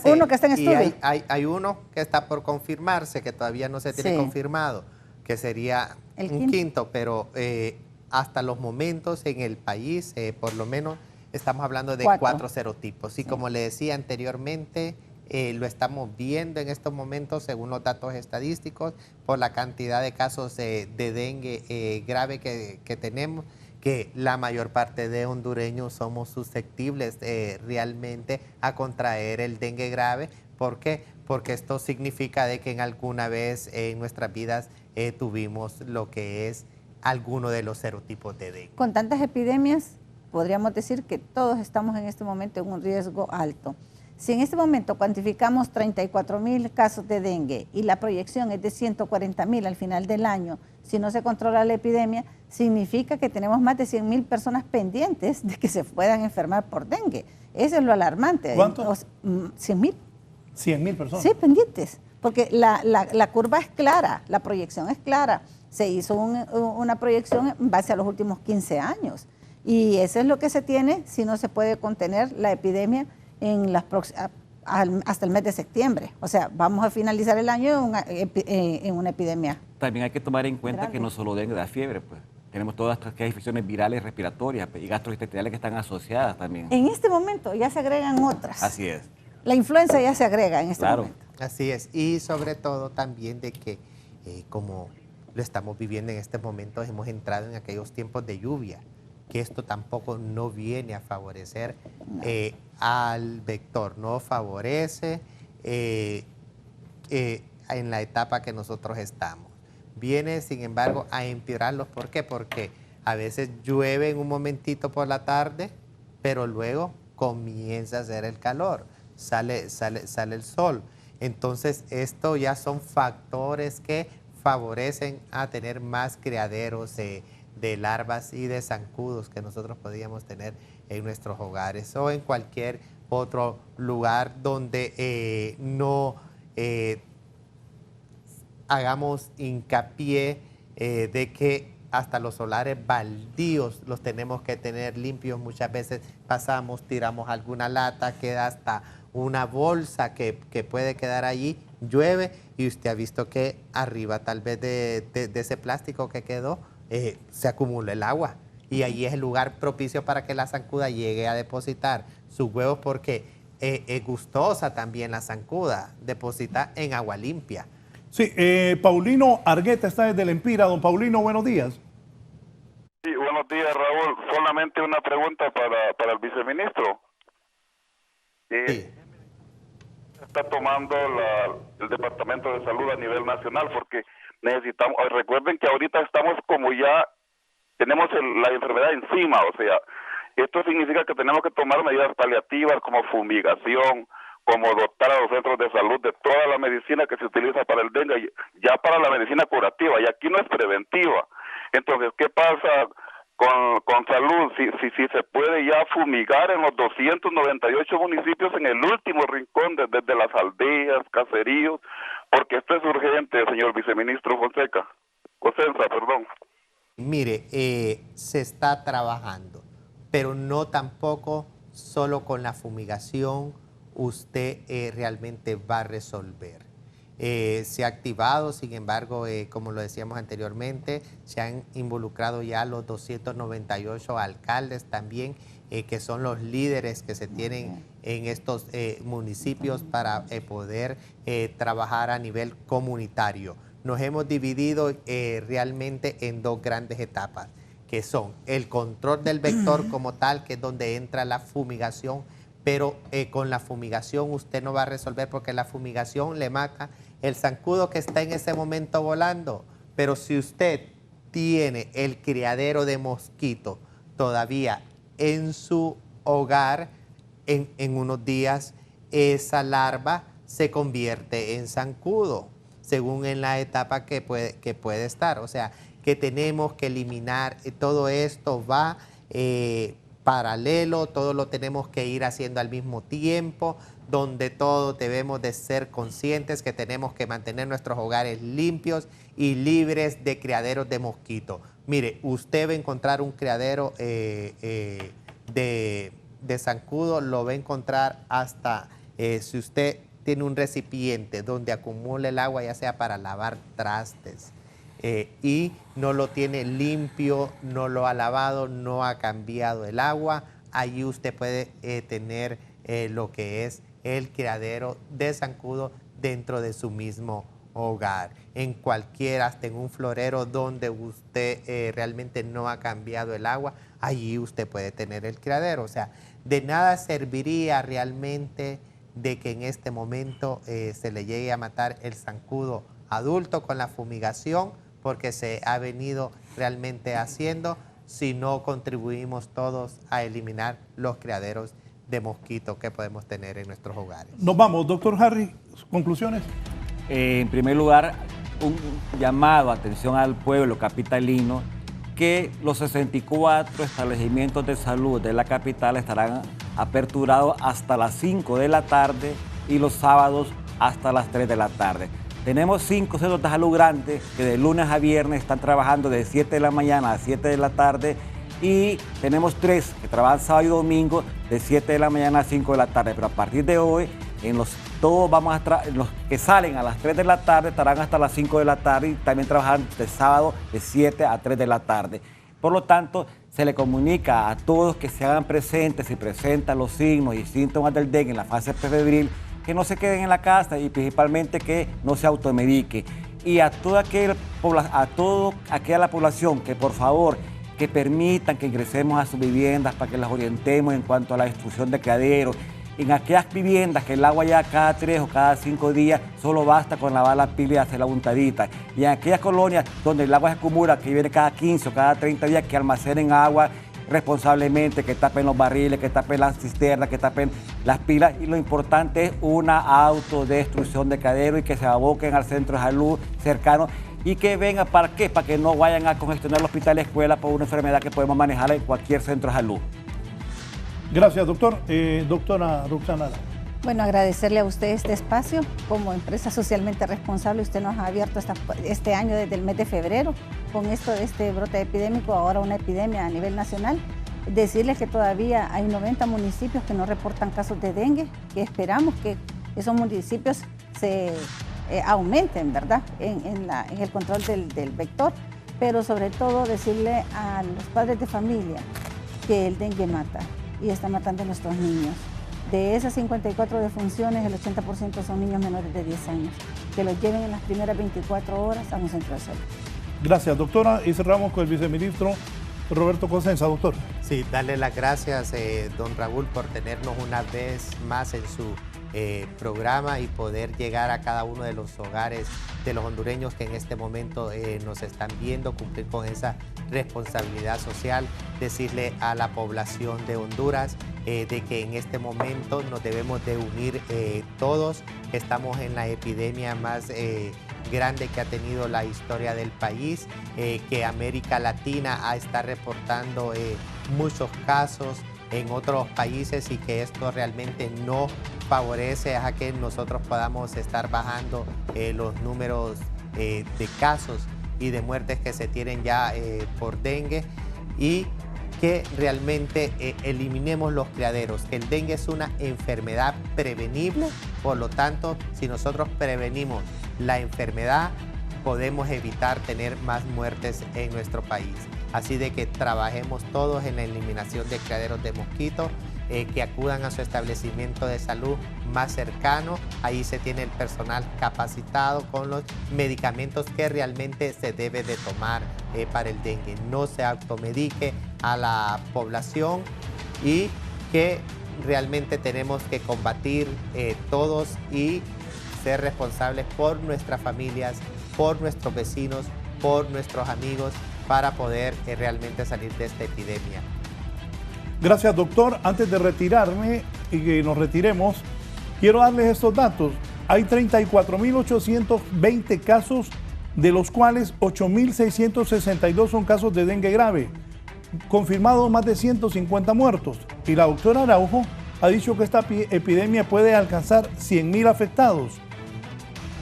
uno que está en estudio. Y hay uno que está por confirmarse, que todavía no se tiene confirmado, que sería un quinto, pero hasta los momentos en el país, por lo menos, estamos hablando de 4 serotipos. Y como le decía anteriormente, lo estamos viendo en estos momentos según los datos estadísticos por la cantidad de casos de dengue grave que tenemos, que la mayor parte de hondureños somos susceptibles realmente a contraer el dengue grave. ¿Por qué? Porque esto significa de que en alguna vez en nuestras vidas tuvimos lo que es alguno de los serotipos de dengue. Con tantas epidemias, podríamos decir que todos estamos en este momento en un riesgo alto. Si en este momento cuantificamos 34.000 casos de dengue y la proyección es de 140.000 al final del año, si no se controla la epidemia, significa que tenemos más de 100.000 personas pendientes de que se puedan enfermar por dengue. Eso es lo alarmante. ¿Cuánto? 100.000. 100.000 personas. Sí, pendientes, porque la curva es clara, la proyección es clara. Se hizo una proyección en base a los últimos 15 años y eso es lo que se tiene si no se puede contener la epidemia en hasta el mes de septiembre. O sea, vamos a finalizar el año en una epidemia. También hay que tomar en cuenta grande. que no solo dengue da fiebre, pues. Tenemos todas estas infecciones virales respiratorias y gastrointestinales que están asociadas también. En este momento ya se agregan otras. Así es. La influenza ya se agrega en este momento. Así es. Y sobre todo también de que como lo estamos viviendo en este momento, hemos entrado en aquellos tiempos de lluvia, que esto tampoco no viene a favorecer al vector, no favorece en la etapa que nosotros estamos. Viene, sin embargo, a empeorarlos. ¿Por qué? Porque a veces llueve en un momentito por la tarde, pero luego comienza a hacer el calor, sale el sol. Entonces, esto ya son factores que favorecen a tener más criaderos de larvas y de zancudos que nosotros podríamos tener en nuestros hogares o en cualquier otro lugar donde no hagamos hincapié de que hasta los solares baldíos los tenemos que tener limpios. Muchas veces pasamos, tiramos alguna lata, queda hasta una bolsa que puede quedar allí, llueve y usted ha visto que arriba tal vez de ese plástico que quedó se acumula el agua y allí es el lugar propicio para que la zancuda llegue a depositar sus huevos, porque es gustosa también la zancuda, deposita en agua limpia. Sí, Paulino Argueta está desde el Empira. Don Paulino, buenos días. Sí, buenos días, Raúl. Solamente una pregunta para el viceministro. Sí. Está tomando el Departamento de Salud a nivel nacional, porque necesitamos, recuerden que ahorita estamos como ya tenemos la enfermedad encima, o sea, esto significa que tenemos que tomar medidas paliativas como fumigación, como dotar a los centros de salud de toda la medicina que se utiliza para el dengue, ya para la medicina curativa, y aquí no es preventiva. Entonces, ¿qué pasa con salud? Si se puede ya fumigar en los 298 municipios en el último rincón, desde las aldeas, caseríos, porque esto es urgente, señor viceministro Cosenza, perdón. Mire, se está trabajando, pero no tampoco solo con la fumigación usted realmente va a resolver. Se ha activado, sin embargo, como lo decíamos anteriormente, se han involucrado ya los 298 alcaldes también, que son los líderes que se tienen en estos municipios para poder trabajar a nivel comunitario. Nos hemos dividido realmente en dos grandes etapas, que son el control del vector como tal, que es donde entra la fumigación, pero con la fumigación usted no va a resolver, porque la fumigación le mata el zancudo que está en ese momento volando. Pero si usted tiene el criadero de mosquito todavía en su hogar, en unos días esa larva se convierte en zancudo, según en la etapa que puede estar. O sea, que tenemos que eliminar, todo esto va paralelo, todo lo tenemos que ir haciendo al mismo tiempo, donde todos debemos de ser conscientes que tenemos que mantener nuestros hogares limpios y libres de criaderos de mosquito. Mire, usted va a encontrar un criadero de zancudo, lo va a encontrar hasta si usted tiene un recipiente donde acumula el agua, ya sea para lavar trastes, y no lo tiene limpio, no lo ha lavado, no ha cambiado el agua, allí usted puede tener lo que es el criadero de zancudo dentro de su mismo hogar, en cualquiera, hasta en un florero donde usted realmente no ha cambiado el agua, allí usted puede tener el criadero. O sea, de nada serviría realmente de que en este momento se le llegue a matar el zancudo adulto con la fumigación, porque se ha venido realmente haciendo, si no contribuimos todos a eliminar los criaderos de mosquitos que podemos tener en nuestros hogares. Nos vamos, doctor Harry, conclusiones. En primer lugar, un llamado a atención al pueblo capitalino, que los 64 establecimientos de salud de la capital estarán aperturados hasta las 5 de la tarde y los sábados hasta las 3 de la tarde. Tenemos 5 centros de salud grandes que de lunes a viernes están trabajando de 7 de la mañana a 7 de la tarde, y tenemos 3 que trabajan sábado y domingo de 7 de la mañana a 5 de la tarde. Pero a partir de hoy, los que salen a las 3 de la tarde estarán hasta las 5 de la tarde, y también trabajan de sábado de 7 a 3 de la tarde. Por lo tanto, se le comunica a todos que se hagan presentes, si presentan los signos y síntomas del dengue en la fase prefebril, que no se queden en la casa y principalmente que no se automedique. Y a toda aquella población que por favor que permitan que ingresemos a sus viviendas para que las orientemos en cuanto a la destrucción de criaderos. En aquellas viviendas que el agua llega cada 3 o cada 5 días, solo basta con lavar la pila y hacer la untadita. Y en aquellas colonias donde el agua se acumula, que viene cada 15 o cada 30 días, que almacenen agua responsablemente, que tapen los barriles, que tapen las cisternas, que tapen las pilas. Y lo importante es una autodestrucción de criaderos y que se aboquen al centro de salud cercano. Y que vengan, ¿para qué? Para que no vayan a congestionar el hospital y la escuela por una enfermedad que podemos manejar en cualquier centro de salud. Gracias, doctor. Doctora Roxana. Bueno, agradecerle a usted este espacio. Como empresa socialmente responsable, usted nos ha abierto este año desde el mes de febrero con esto de este brote epidémico, ahora una epidemia a nivel nacional. Decirles que todavía hay 90 municipios que no reportan casos de dengue, que esperamos que esos municipios se aumenten, ¿verdad?, en el control del vector, pero sobre todo decirle a los padres de familia que el dengue mata y está matando a nuestros niños. De esas 54 defunciones, el 80% son niños menores de 10 años, que los lleven en las primeras 24 horas a un centro de salud. Gracias, doctora, y cerramos con el viceministro Roberto Cosenza, doctor. Sí, darle las gracias, don Raúl, por tenernos una vez más en su programa y poder llegar a cada uno de los hogares de los hondureños que en este momento nos están viendo, cumplir con esa responsabilidad social, decirle a la población de Honduras de que en este momento nos debemos de unir todos. Estamos en la epidemia más grande que ha tenido la historia del país, que América Latina está reportando muchos casos en otros países, y que esto realmente no favorece a que nosotros podamos estar bajando los números de casos y de muertes que se tienen ya por dengue, y que realmente eliminemos los criaderos, que el dengue es una enfermedad prevenible. Por lo tanto, si nosotros prevenimos la enfermedad, podemos evitar tener más muertes en nuestro país. Así de que trabajemos todos en la eliminación de criaderos de mosquitos, que acudan a su establecimiento de salud más cercano. Ahí se tiene el personal capacitado con los medicamentos que realmente se debe de tomar para el dengue. No se automedique a la población, y que realmente tenemos que combatir todos y ser responsables por nuestras familias, por nuestros vecinos, por nuestros amigos, para poder realmente salir de esta epidemia. Gracias, doctor. Antes de retirarme y que nos retiremos, quiero darles estos datos. Hay 34.820 casos, de los cuales 8.662 son casos de dengue grave. Confirmados más de 150 muertos. Y la doctora Araujo ha dicho que esta epidemia puede alcanzar 100.000 afectados.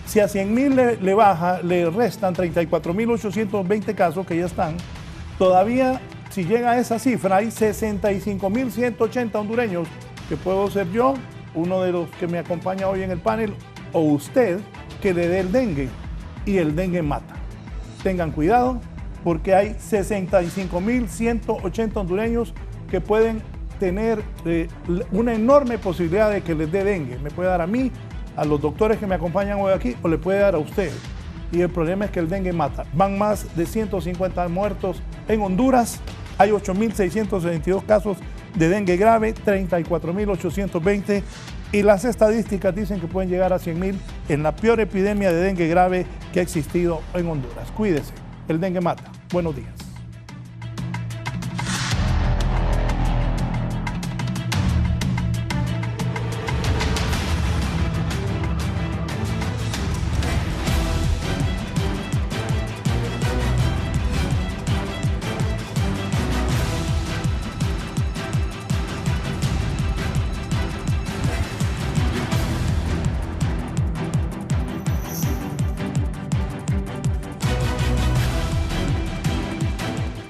Si a 100.000 le restan 34.820 casos que ya están, todavía, si llega a esa cifra, hay 65.180 hondureños, que puedo ser yo, uno de los que me acompaña hoy en el panel, o usted, que le dé el dengue, y el dengue mata. Tengan cuidado, porque hay 65.180 hondureños que pueden tener una enorme posibilidad de que les dé dengue. Me puede dar a mí, a los doctores que me acompañan hoy aquí o le puede dar a usted. Y el problema es que el dengue mata. Van más de 150 muertos en Honduras. Hay 8.662 casos de dengue grave, 34.820. Y las estadísticas dicen que pueden llegar a 100.000 en la peor epidemia de dengue grave que ha existido en Honduras. Cuídese, el dengue mata. Buenos días.